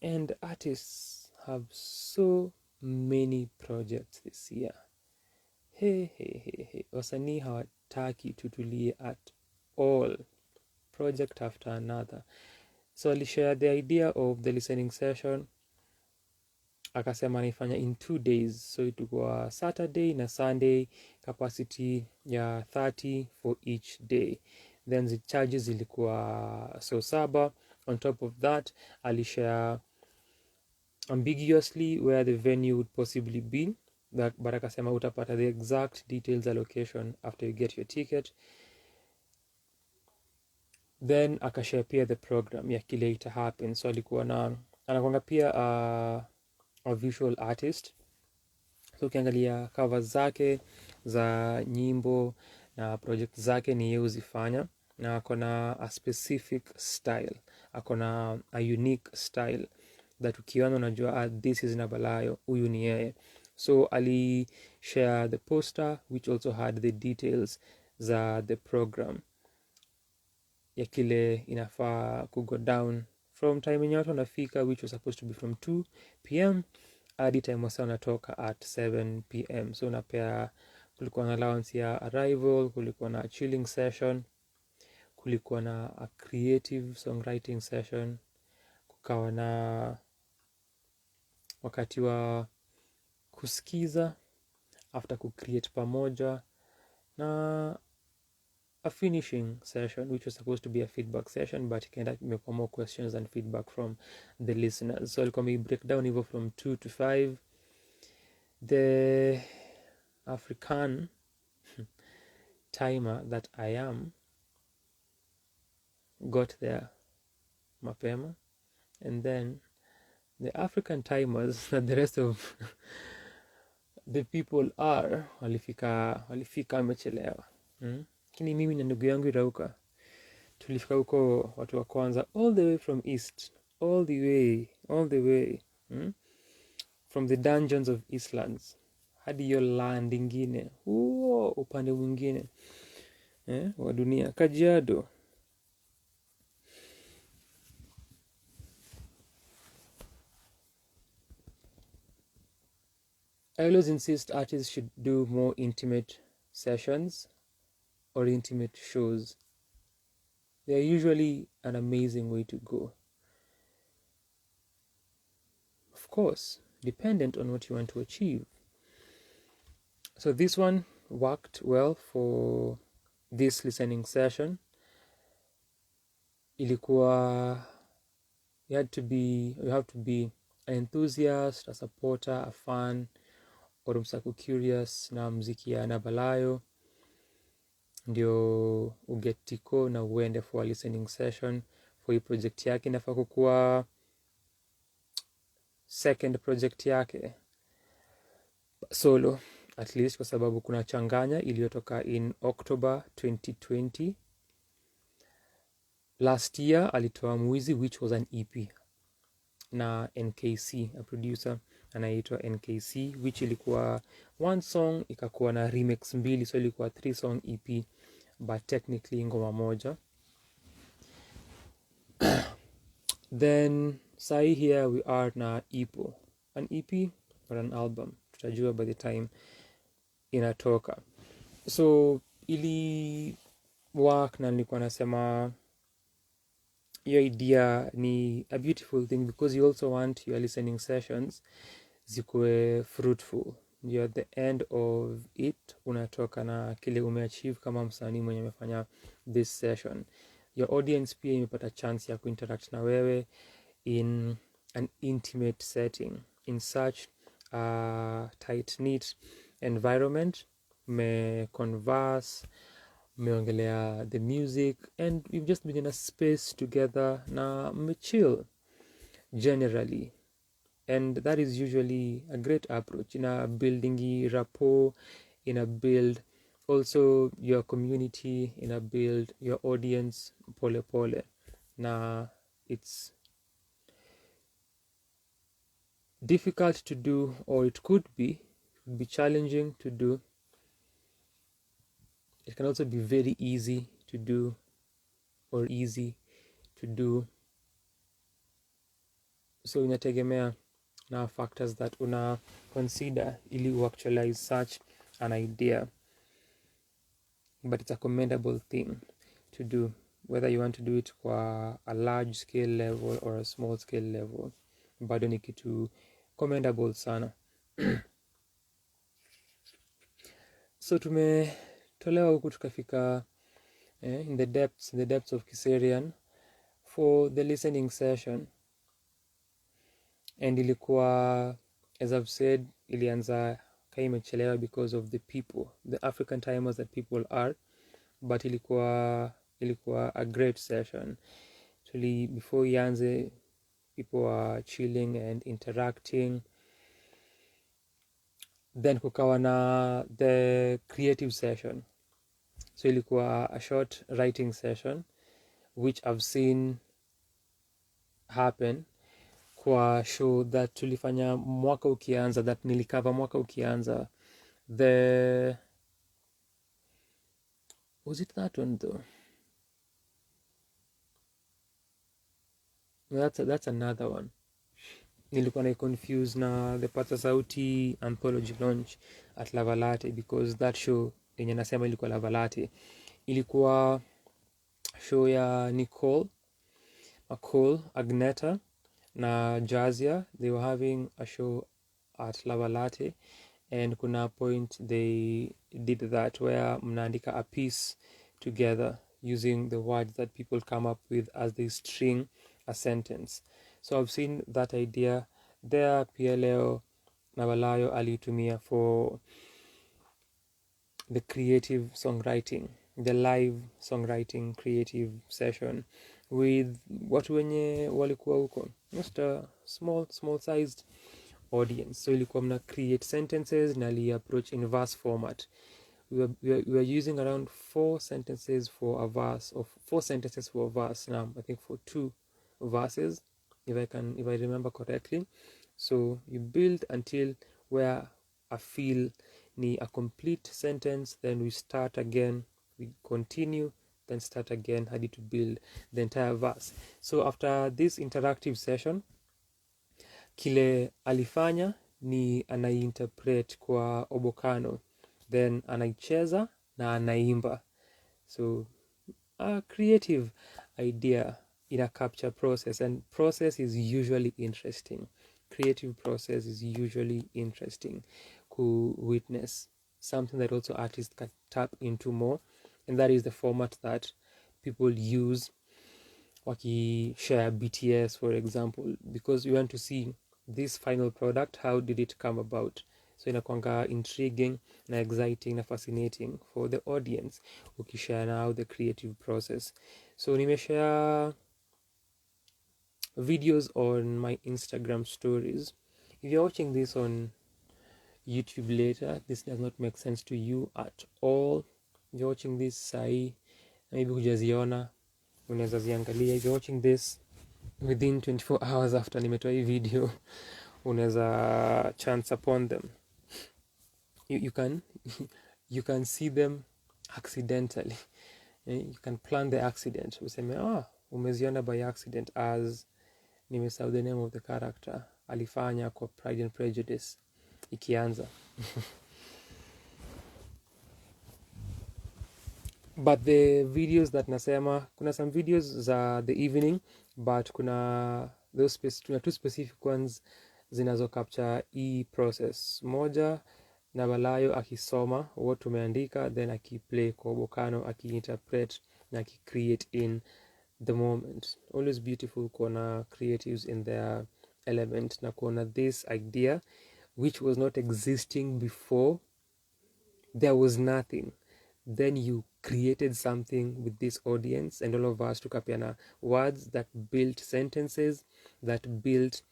and artists have so many projects this year. Hey. Wasanii hawataki tutulie at all, project after another. So I'll share the idea of the listening session. akasema anaifanya in 2 days, so itakuwa Saturday na Sunday, capacity ya 30 for each day. Then the charges ilikuwa so 7. On top of that, alishare ambiguously where the venue would possibly be, but akasema utapata the exact details allocation after you get your ticket. Then akashare pia the program ya kile ita happen. So alikuwa na anakuanga pia a visual artist, so ukiangalia cover zake za nyimbo na project zake ni yeye uzifanya, na akona a specific style, akona a unique style that ukiona unajua this is Nabalayo, huyu ni yeye. So ali share the poster which also had the details za the program ya kile inafaa kugo down from time yenye watu wanafika, which was supposed to be from 2 p.m. hadi time wasa wanatoka at 7 p.m. So unapea, kulikuwa na allowance ya arrival, kulikuwa na chilling session, kulikuwa na a creative songwriting session, kukawa na wakati wa kusikiza after kucreate pamoja, na a finishing session which was supposed to be a feedback session, but ikaenda imekuwa more questions and feedback from the listeners. So alikuwa break down hivyo from 2 to 5. The African timer that I am got there mapema, and then the African timers that the rest of the people are walifika amechelewa. Lakini mimi na ndugu yangu Irauka tulifika huko watu wa kwanza, all the way from east, all the way from the dungeons of Eastlands hadi hiyo land ingine huo upande mwingine wa dunia, Kajiado. I always insist artists should do more intimate sessions or intimate shows. They are usually an amazing way to go. Of course, dependent on what you want to achieve. So this one worked well for this listening session. Ilikuwa, you have to be an enthusiast, a supporter, a fan, or msaku curious na mziki ya Nabalayo, ndio ugetiko na uende for a listening session for hii project yake. Inafaa kukuwa second project yake solo at least, kwa sababu kuna changanya iliyotoka in October 2020. Last year alitoa Mwizi which was an EP na NKC, a producer anaitwa NKC, which ilikuwa one song ikakuwa na remix 2, so ilikuwa 3 song EP but technically ngoma moja. Then sai here we are na Ipo, an EP or an album, tutajua by the time inatoka. So ili work, na nilikuwa nasema your idea ni a beautiful thing because you also want your listening sessions zikuwe fruitful. You're at the end of it, unatoka na kile umeachieve kama msanii mwenye amefanya this session. Your audience pia imepata chance ya kuinteract na wewe in an intimate setting, in such a tight-knit environment. Me converse, meongelea the music, and we've just been in a space together na me chill generally. And that is usually a great approach in a building rapport, in a build also your community, in a build your audience pole pole. Na it's difficult to do, or it could be challenging to do. It can also be very easy to do or easy to do. So inategemea na factors that una consider ili actualize such an idea. But it's a commendable thing to do, whether you want to do it kwa a large scale level or a small scale level. Bado ni kitu commendable sana. So tumetolewa huku tukafika in the depths of Kiserian for the listening session, and ilikuwa, as I've said, ilianza kama imechelewa because of the people, the African timers that people are, but ilikuwa a great session. Actually, before ianze, people were chilling and interacting. Then kukawa na the creative session. So ilikuwa a short writing session which I've seen happen kwa show that tulifanya mwaka ukianza, that nilikava mwaka ukianza. Was it that one though? No, that's another one. Nilikuwa na confuse na the Pata Sauti anthology launch at Lavalate, because that show yenye nasema ilikuwa Lavalate ilikuwa show ya Nicole, Agneta na Jazia. They were having a show at Lavalate, and kuna point they did that where mnaandika a piece together using the words that people come up with as they string a sentence. So I've seen that idea there. Pia leo Nabalayo alitumia for the creative songwriting, the live songwriting creative session with watu wenye walikuwa huko, just a small sized audience. So ilikuwa mna create sentences na li approach in verse format. We were using around 4 sentences for a verse, or 4 sentences for a verse. Now I think for 2 verses, if I remember correctly. So you build until where I feel ni a complete sentence, then we start again, we continue, then start again, hadi to build the entire verse. So after this interactive session, kile alifanya ni anaiinterpret kwa obokano, then anaicheza na anaimba. So a creative idea in a capture process, and process is usually interesting. Creative process is usually interesting to witness, something that also artists can tap into more, and that is the format that people use waki share BTS, for example, because we want to see this final product, how did it come about. So inakwanga intriguing na exciting na fascinating for the audience ukishare now the creative process. So nimeshare videos on my Instagram stories. If you're watching this on YouTube later, this does not make sense to you at all. If you're watching this sahi, maybe hujaziona, unaweza ziangalia. If you're watching this within 24 hours after nimetoa hii video, unaweza chance upon them. You can see them accidentally. You can plan the accident. Useme, umeziona by accident, as nimesahau the name of the character alifanya kwa Pride and Prejudice ikianza. But the videos that nasema, kuna some videos za the evening, but kuna two specific ones zinazo capture e process. Moja, Nabalayo akisoma what tumeandika, then akiplay kwa obokano, akiinterpret na akicreate in the moment. Always beautiful kuona creatives in their element, na kuona this idea which was not existing before. There was nothing, then you created something with this audience, and all of us tukapeana words that built sentences, that built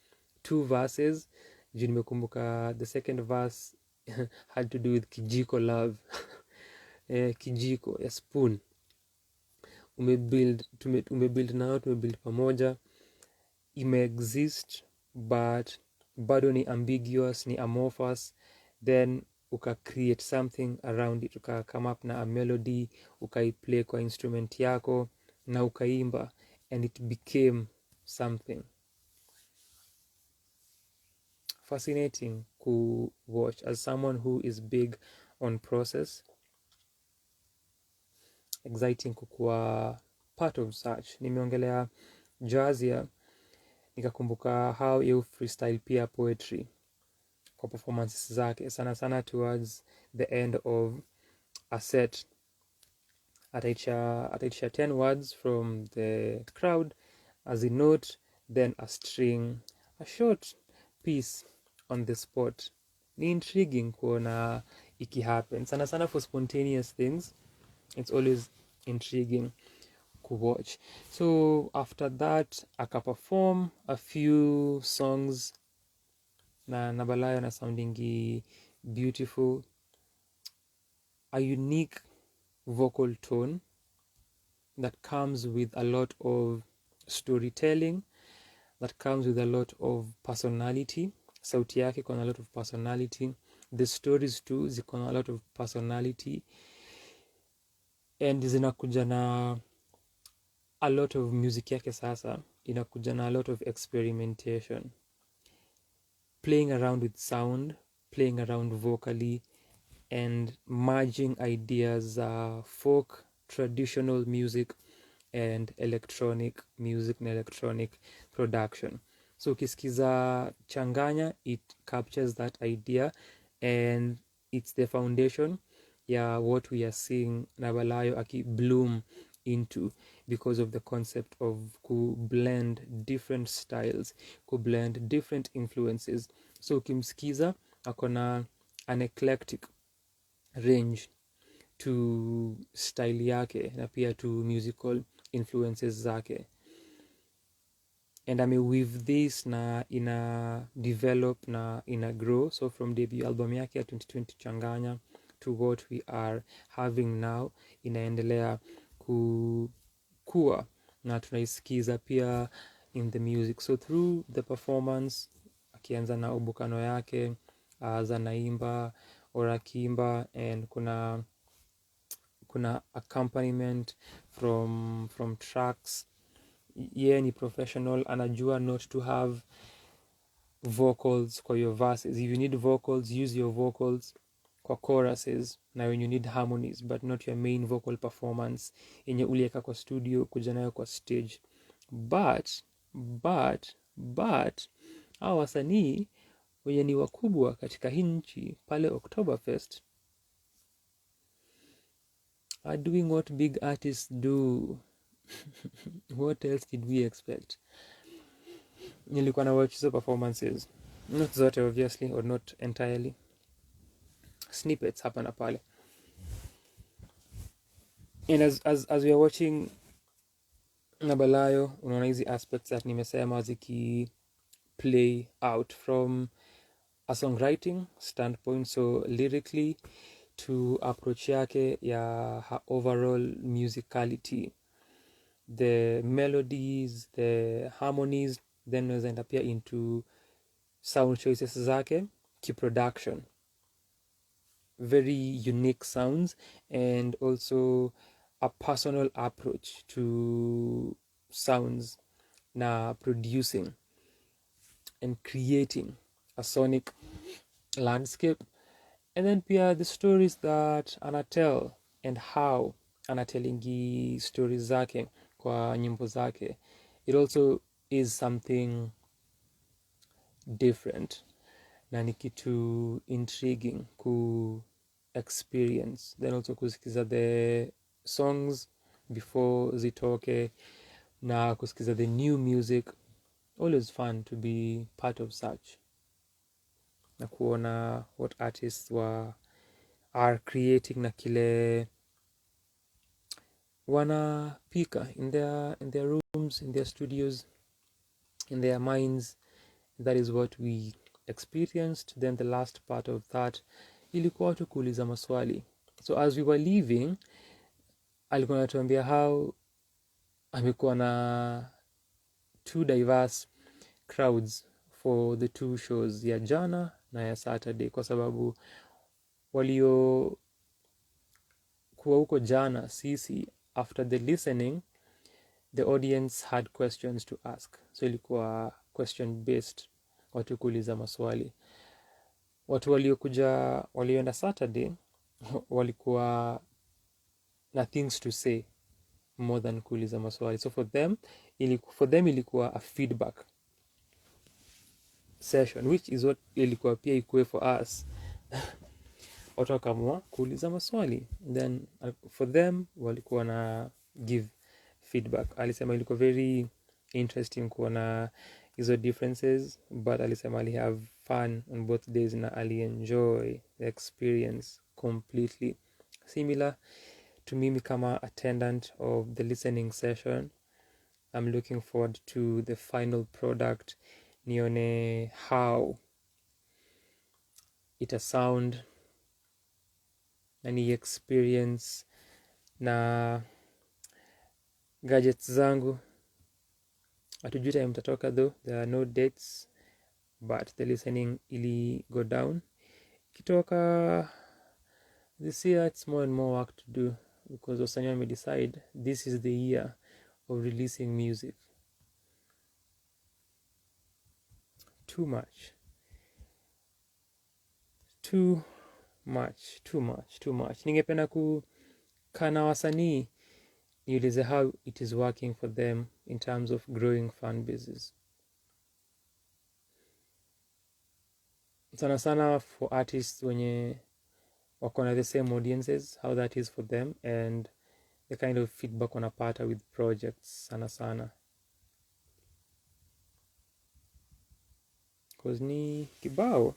2 verses. Juu nimekumbuka the second verse had to do with kijiko love. Kijiko ya spoon umebuild nao, tumebuild pamoja, imeexist but bado ni ambiguous, ni amorphous, then uka create something around it, uka come up na a melody, ukaiplay kwa instrument yako na ukaimba, and it became something fascinating to watch. As someone who is big on process, exciting kukuwa part of such. Nimeongelea Jazia, nikakumbuka how you freestyle pia poetry. kwa performances zake, sana sana towards the end of a set. Ataitisha 10 words from the crowd as a note, then a string, a short piece on the spot. Ni intriguing kuona iki happen. Sana sana for spontaneous things, it's always intriguing to watch. So after that, aka perform a few songs na Nabalayo na sounding beautiful, a unique vocal tone that comes with a lot of storytelling, that comes with a lot of personality. Sauti yake iko na a lot of personality. The stories too ziko na a lot of personality, and zinakuja na a lot of music yake. Sasa inakuja na a lot of experimentation, playing around with sound, playing around vocally, and merging ideas, folk, traditional music, and electronic music na electronic production. So ukisikiza changanya, it captures that idea, and it's the foundation ya what we are seeing Nabalayo aki bloom into, because of the concept of ku blend different styles, ku blend different influences. So ukimsikiza akona an eclectic range to style yake na pia to musical influences zake, and weave this na ina develop na ina grow. So from debut album yake ya 2020 changanya to what we are having now, inaendelea kukua na tunaisikiza pia in the music. So through the performance, akianza na ubukano yake za naimba or akiimba, and kuna accompaniment from tracks. Yeye ni professional, anajua not to have vocals kwa your verses. If you need vocals, use your vocals kwa choruses, na when you need harmonies, but not your main vocal performance yenye ulieka kwa studio kuja nayo kwa stage. But hawa wasanii wenye ni wakubwa katika hii nchi pale Oktoberfest are doing what big artists do. What else did we expect? Nilikuwa na watch hizo performances, not zote obviously, or not entirely, snippets hapa na pale, and as we are watching Nabalayo, unaona hizi aspects that nimesema ziki play out from a songwriting standpoint, so lyrically, to approach yake ya her overall musicality, the melodies, the harmonies, then unaweza enda pia into sound choices zake, production, very unique sounds, and also a personal approach to sounds na producing and creating a sonic landscape. And then pia the stories that anatell and how anatelingi stories zake kwa nyimbo zake, it also is something different na ni kitu intriguing ku experience. Then also kusikiza the songs before zitoke na kusikiza the new music, always fun to be part of such, na kuona what artists are creating na kile wanapika in their rooms, in their studios, in their minds. That is what we experienced. Then the last part of that ilikuwa tu kuuliza maswali. So as we were leaving, alikuwa anatuambia how amekuwa na two diverse crowds for the two shows, ya jana na ya Saturday, kwa sababu walio kuwa huko jana, sisi after the listening, the audience had questions to ask, so ilikuwa question based, watu kuuliza maswali. Watu walioenda Saturday walikuwa na things to say more than kuuliza maswali. So for them ilikuwa a feedback session, which is what ilikuwa pia ikue for us. Watu wakaamua kuuliza maswali, then for them walikuwa na give feedback. Alisema ilikuwa very interesting kuona hizo differences, but alisema ali have fun on both days na ali enjoy the experience completely. Similar to mimi kama attendant of the listening session, I'm looking forward to the final product, nione how ita sound na ni experience na gadgets zangu. Hatujui time mtatoka though, there are no dates, but the listening ili go down. Kitoka this year, it's more and more work to do, because wasanii wame decide this is the year of releasing music. Too much. Ningependa kukana wasanii niulize how it is working for them in terms of growing fan bases. Sana sana for artists wenye wako na the same audiences, how that is for them and the kind of feedback wanapata with projects sana sana. Because ni kibao.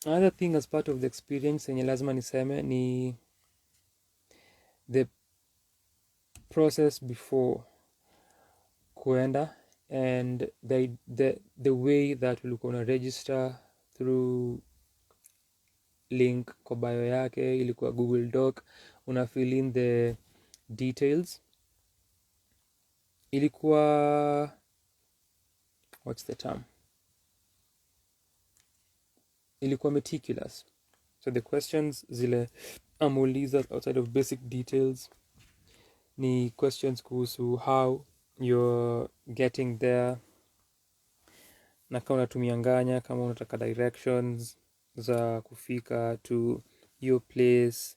Another thing as part of the experience yenye lazima niseme ni the process before kuenda and the way that ulikuwa una register through link kwa bio yake, ilikuwa Google Doc, una fill in the details. Ilikuwa what's the term? Ilikuwa meticulous. So the questions zile amuuliza outside of basic details ni questions kuhusu how you're getting there, na kama unatumia nganya, kama unataka directions za kufika to your place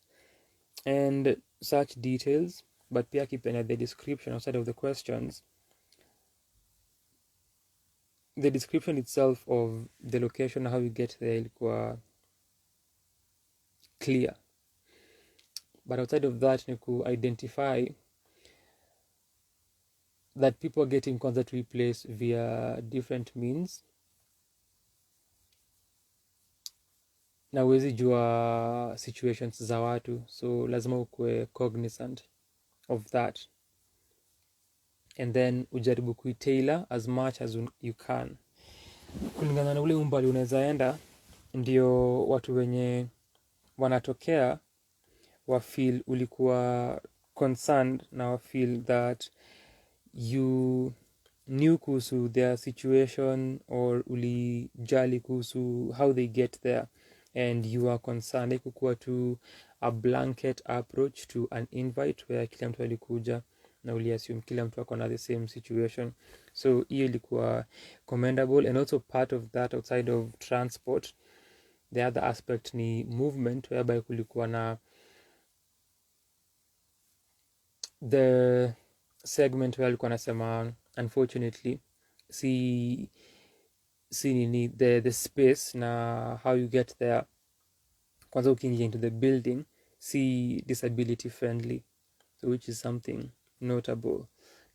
and such details. But pia kipenda the description outside of the questions, the description itself of the location, how you get there ilikuwa clear. But outside of that ni ku identify that people are getting kwanza to a place via different means, na huwezi jua situations za watu, so lazima ukue cognizant of that and then ujaribu kuitailor as much as you can kulingana na ule umbali unaweza enda, ndio watu wenye wanatokea wa feel ulikuwa concerned na wa feel that you knew kuhusu their situation or ulijali kuhusu how they get there and you are concerned. Ikukuwa tu a blanket approach to an invite where kila mtu alikuja na uliassume kila mtu ako na the same situation. So hiyo ilikuwa commendable, and also part of that outside of transport, the other aspect ni movement, whereby kulikuwa na the segment where alikuwa nasema unfortunately see nini the space na how you get there kwanza ukiingia into the building see disability friendly, so which is something notable,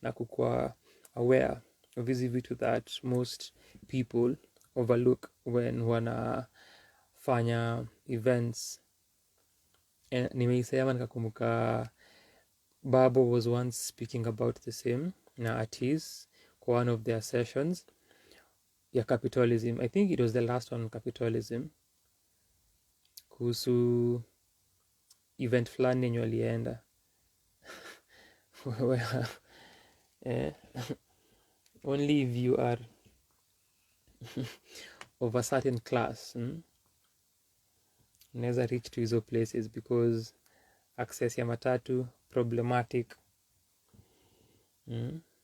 na kukua aware of hizi vitu that most people overlook when wanafanya events. Nimeisema nikakumbuka Babo was once speaking about the same na artists kwa one of their sessions ya capitalism. I think it was the last one on capitalism, kuhusu event fulani yenye walienda only if you are of a certain class unaweza reach to hizo places, because access ya matatu problematic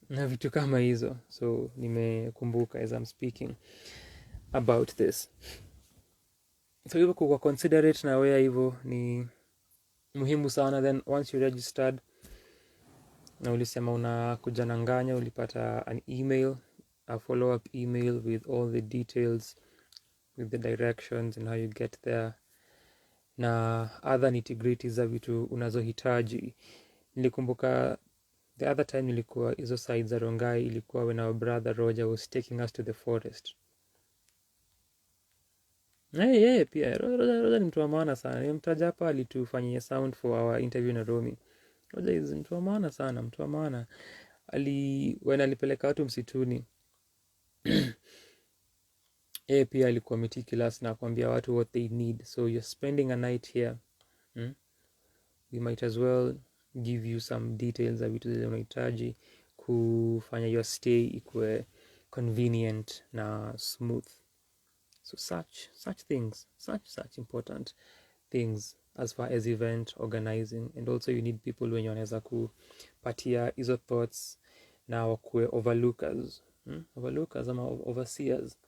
na vitu kama hizo. So nimekumbuka as I'm speaking about this. So hivyo kwa considerate na aware hivyo ni muhimu sana. Then once you registered, na ulisema unakuja na nganya, ulipata an email, a follow-up email with all the details, with the directions and how you get there, na other nitty-gritty za vitu unazohitaji. Nilikumbuka the other time nilikuwa hizo side za Rongai, ilikuwa when our brother Roger was taking us to the forest. Pia Roger ni mtu wa maana sana. Nimemtaja hapa, alitufanyia sound for our interview na ROMI. Roger is mtu wa maana sana, mtu wa maana. When alipeleka watu msituni, pia alikuwa meticulous na kuambia watu what they need. So you're spending a night here, we might as well give you some details za vitu zile unahitaji kufanya your stay ikue convenient na smooth. So such things, such important things as far as event organizing. And also you need people wenye wanaweza kupatia hizo thoughts na wakue overlookers ama overseers,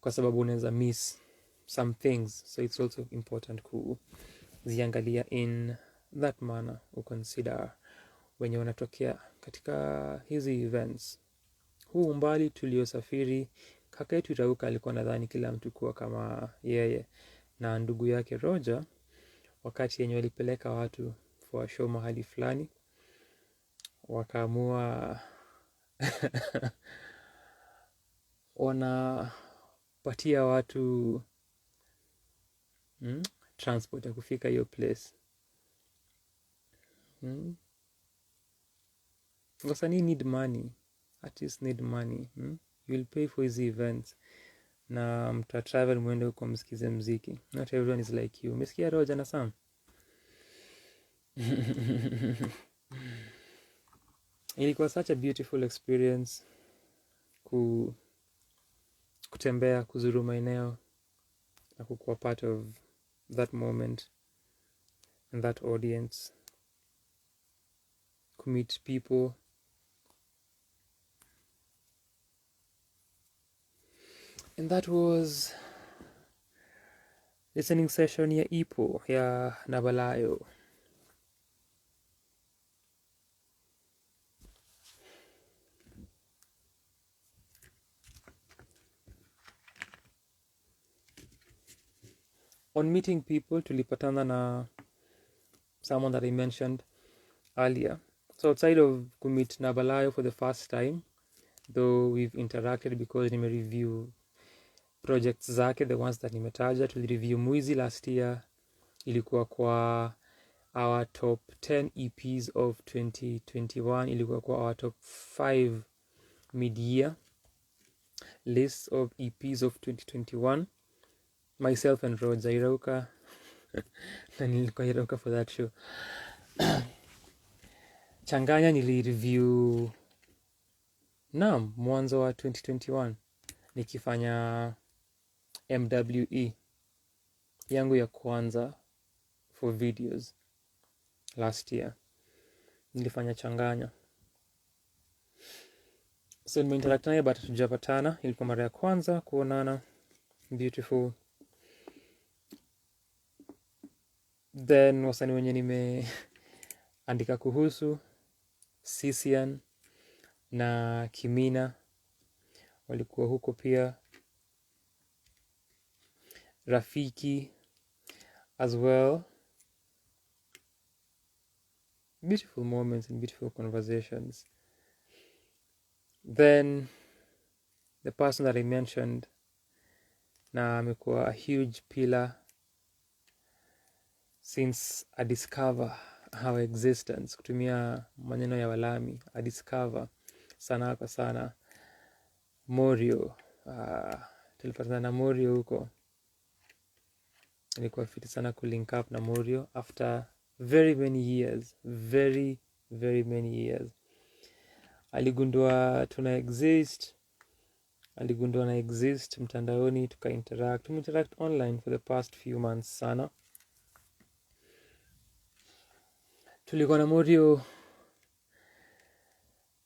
kwa sababu unaweza miss some things. So it's also important kuziangalia in that manner, uconsider wenye wanatokea katika hizi events. Huu umbali tuliosafiri, kaka yetu Rauka alikuwa nadhani kila mtu kuwa kama yeye, na ndugu yake Roger, wakati yenye walipeleka watu for a show mahali fulani, wakaamua wanapatia watu transport ya kufika hiyo place. Wasanii need money, artists need money. You will pay for these events, na mta travel mwende huko msikize mziki. Not everyone is like you. Umesikia Roger na Sam? Ilikuwa such a beautiful experience kutembea, kuzuru maeneo na kukuwa part of that moment and that audience, meet people. And that was listening session ya Ipo ya Nabalayo. On meeting people, tulipatana na someone that I mentioned earlier. So outside of meet Nabalayo for the first time, though we've interacted because nime review projects zake, the ones that nimetaja. Tulireview Mwizi last year, ilikuwa kwa our top 10 EPs of 2021, ilikuwa kwa our top 5 mid-year lists of EPs of 2021. Myself and Roger Irauka na nilikuwa Irauka for that show. Changanya nilireview mwanzo wa 2021 nikifanya MWE yangu ya kwanza for videos last year. Nilifanya Changanya. So nimeinteract naye but hatujapatana. Ilikuwa mara ya kwanza kuonana. Beautiful. Then wasanii wenye nimeandika kuhusu, Sisian na Kimina walikuwa huko pia. Rafiki as well. Beautiful moments and beautiful conversations. Then the person that I mentioned na amekuwa a huge pillar since I discover our existence, kutumia maneno ya Walami, I discover Sanaa kwa sana. Morio, tulipatana na Morio huko. Ilikuwa fiti sana kulink up na Morio after very many years, very very many years. Aligundua tuna exist, aligundua na exist mtandaoni, tumeinteract online for the past few months sana. Tulikuwa na Morio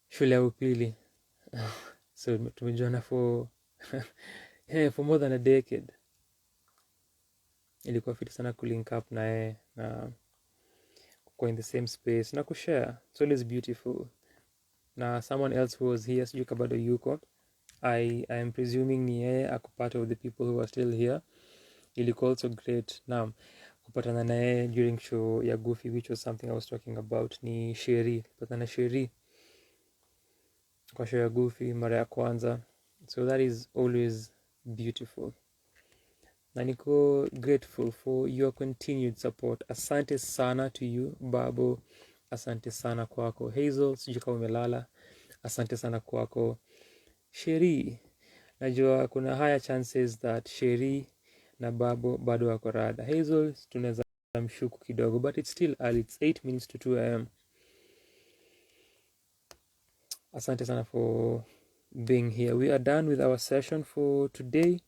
shule ya upili. So tumejuana for more than a decade. Ilikuwa fiti sana kulink up na yeye na kwa in the same space na kushare. It's always beautiful. Na someone else who was here, sijui bado yuko, I am presuming ni yeye ako part of the people who are still here. Ilikuwa also great na kupatana na yeye during show ya Gufy, which was something I was talking about. Ni Sheri, kupatana Sheri kwa show ya Gufy mara ya kwanza, so that is always beautiful. Na niko grateful for your continued support. Asante sana to you Babo, asante sana kwako Hazel, sijui kama umelala. Asante sana kwako Sheri. Najua kuna higher chances that Sheri na Babo bado wako rada. Hazel tunaweza mshuku kidogo, but it's still early. It's 8 minutes to 2 am. Asante sana for being here. We are done with our session for today.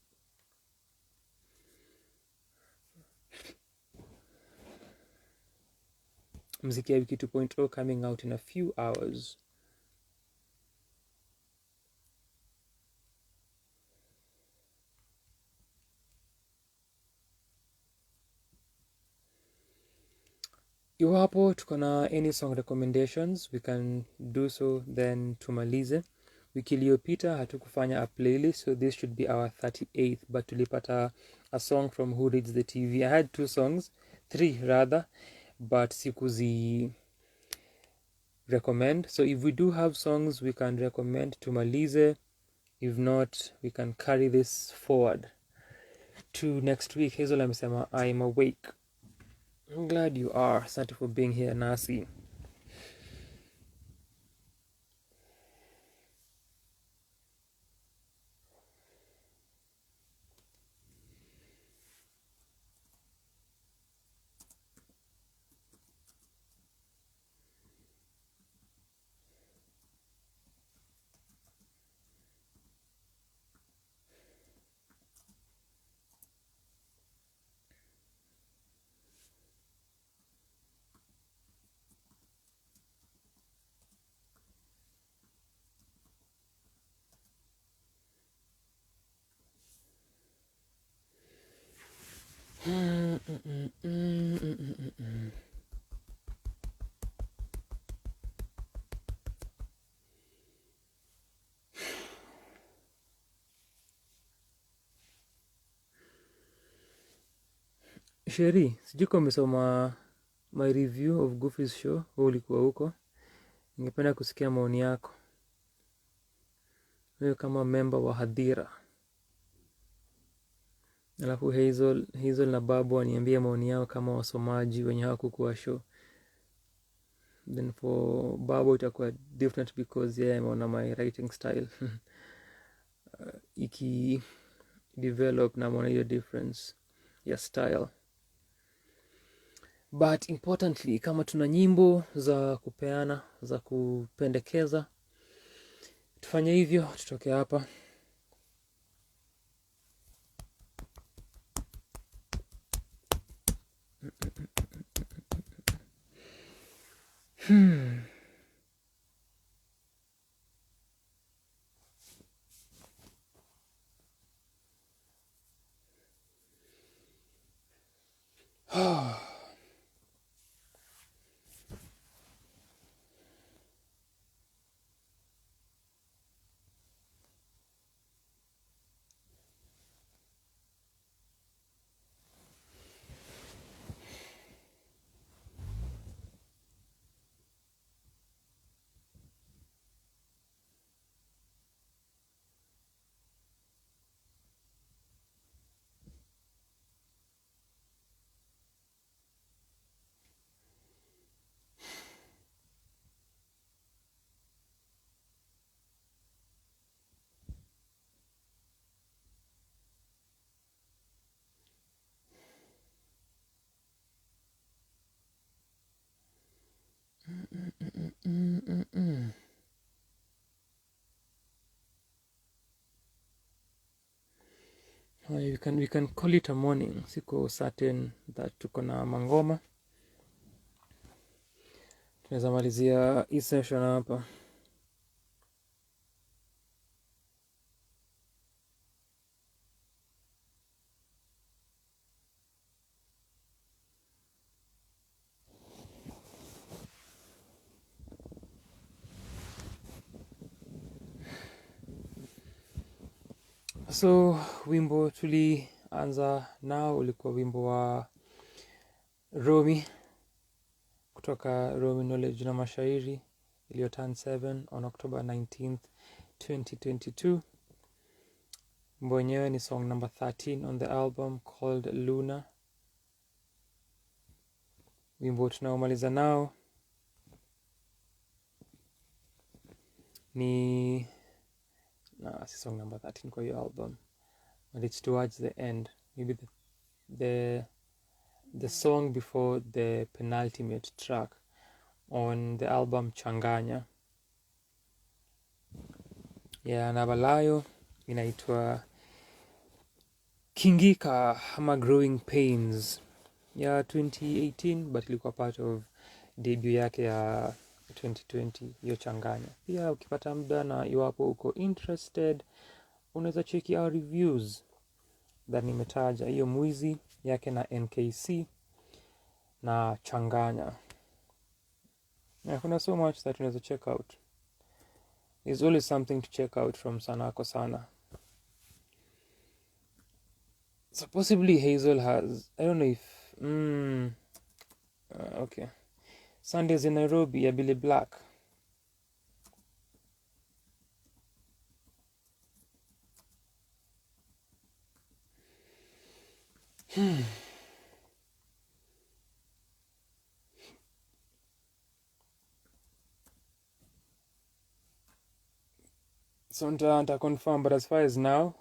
Mziki ya Wiki 2.0 coming out in a few hours. Iwapo tuko na any song recommendations, we can do so, then tumalize. Wiki iliyopita hatukufanya a playlist, so this should be our 38th, but tulipata a song from Who Reads the TV. I had 2 songs, 3 rather, but sikuzi recommend. So if we do have songs we can recommend, tumalize. If not, we can carry this forward to next week. Hazel amesema I'm awake. I'm glad you are. Asante for being here nasi. Sheri, sijui kama umesoma my review of Gufy's show, ulikuwa huko. Ningependa kusikia maoni yako wewe kama member wa hadhira. Alafu Hazel na Babu waniambie maoni yao kama wasomaji wenye hawakukuwa show. Then for Babu itakuwa different because yeye ameona my writing style. Iki develop na maona hiyo difference ya style. But importantly, kama tuna nyimbo za kupeana, za kupendekeza, tufanye hivyo, tutoke hapa. We can call it a morning. Siko certain that tuko na mangoma. Tunaweza malizia hii session hapa. So wimbo tulianza nao ulikuwa wimbo wa ROMI kutoka ROMI Knowledge Na Mashairi iliyo turn 7 on October 19th 2022. Wimbo wenyewe ni song number 13 on the album called Luna. Wimbo tunaomaliza nao ni si song number 13 kwa hiyo album, but it's towards the end, maybe the song before the penultimate track on the album Changanya ya Nabalayo, inaitwa Kingika ama Growing Pains ya 2018, but ilikuwa part of debut yake ya 2020 hiyo Changanya. Pia ukipata muda na iwapo uko interested, unaweza cheki our reviews that nimetaja, hiyo Mwizi yake na NKC na Changanya. Kuna so much that unaweza check out. There's always something to check out from Sanaa kwa Sana. So possibly Hazel has, I don't know if okay, Sundays in Nairobi ya Billy Black. So nita confirm, but as far as now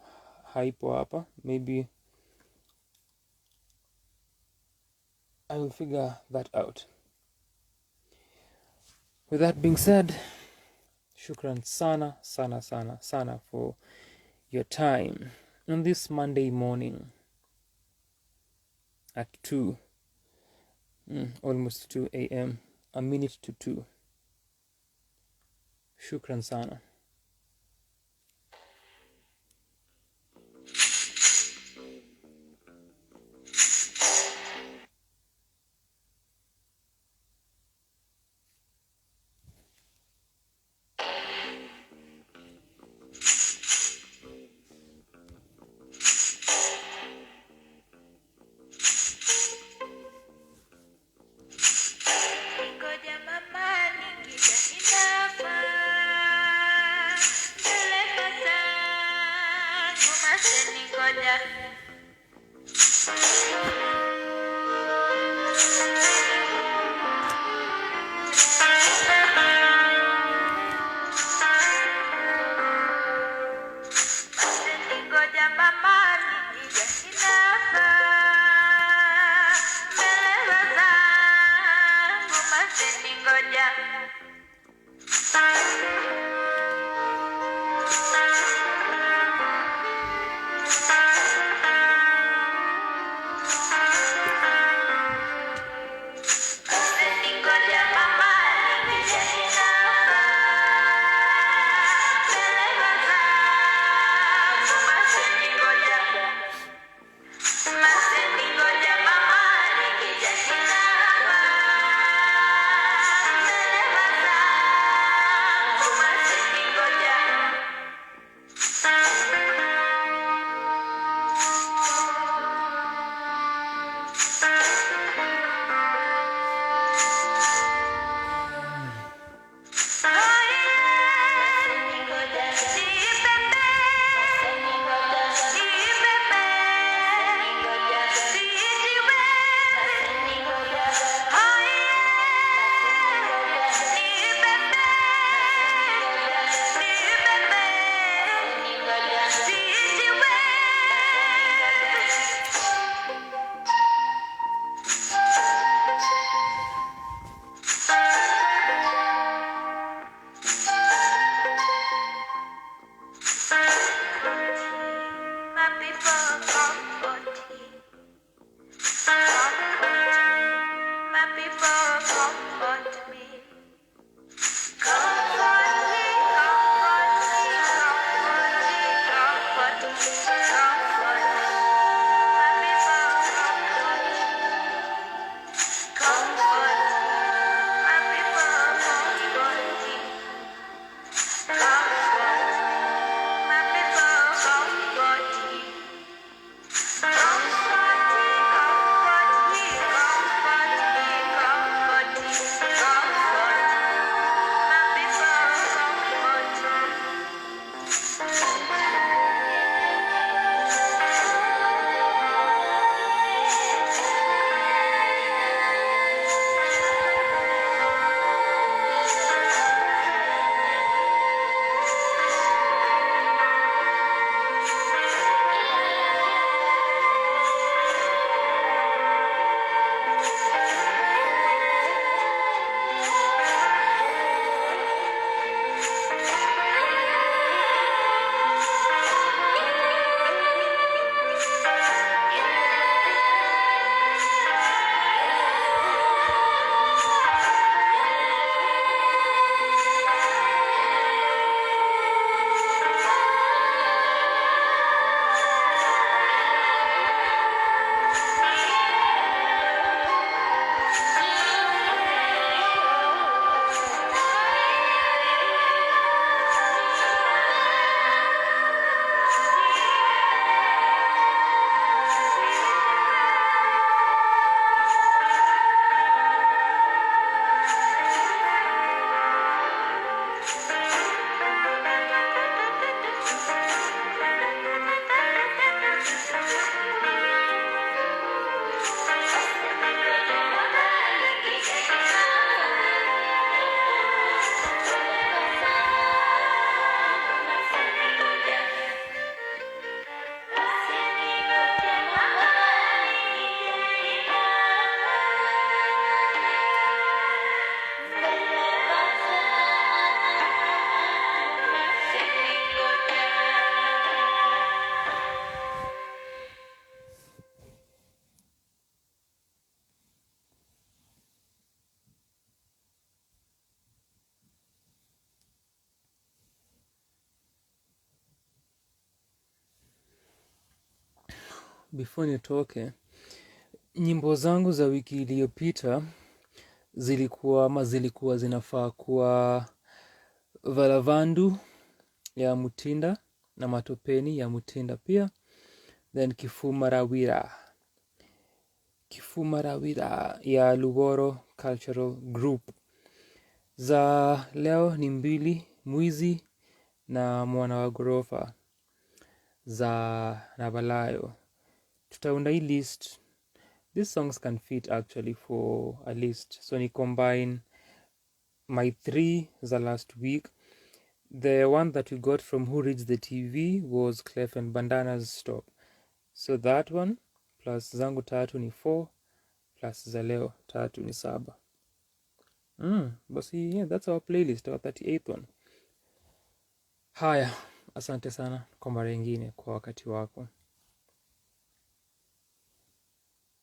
haipo hapa. Maybe I will figure that out. With that being said, shukran sana for your time on this Monday morning at 2 almost 2 a.m. a minute to 2. Shukran sana. before nitoke, nyimbo zangu za wiki iliyopita zilikuwa zinafaa kuwa Valavandu ya Mutinda na Matopeni ya Mutinda pia, then Kifumarawira ya Lugoro Cultural Group. Za leo ni mbili, Mwizi na Mwana wa Gorofa za Nabalayo. Tutaunda hii list. These songs can fit actually for a list, so ni combine my 3 za last week. The one that we got from Who Reads the TV was Clef and Bandana's Stop, so that one plus zangu 3 ni 4 plus za leo 3 ni 7. Basi yeah, that's our playlist, our 38th one. Haya, asante sana kwa mara nyingine kwa wakati wako.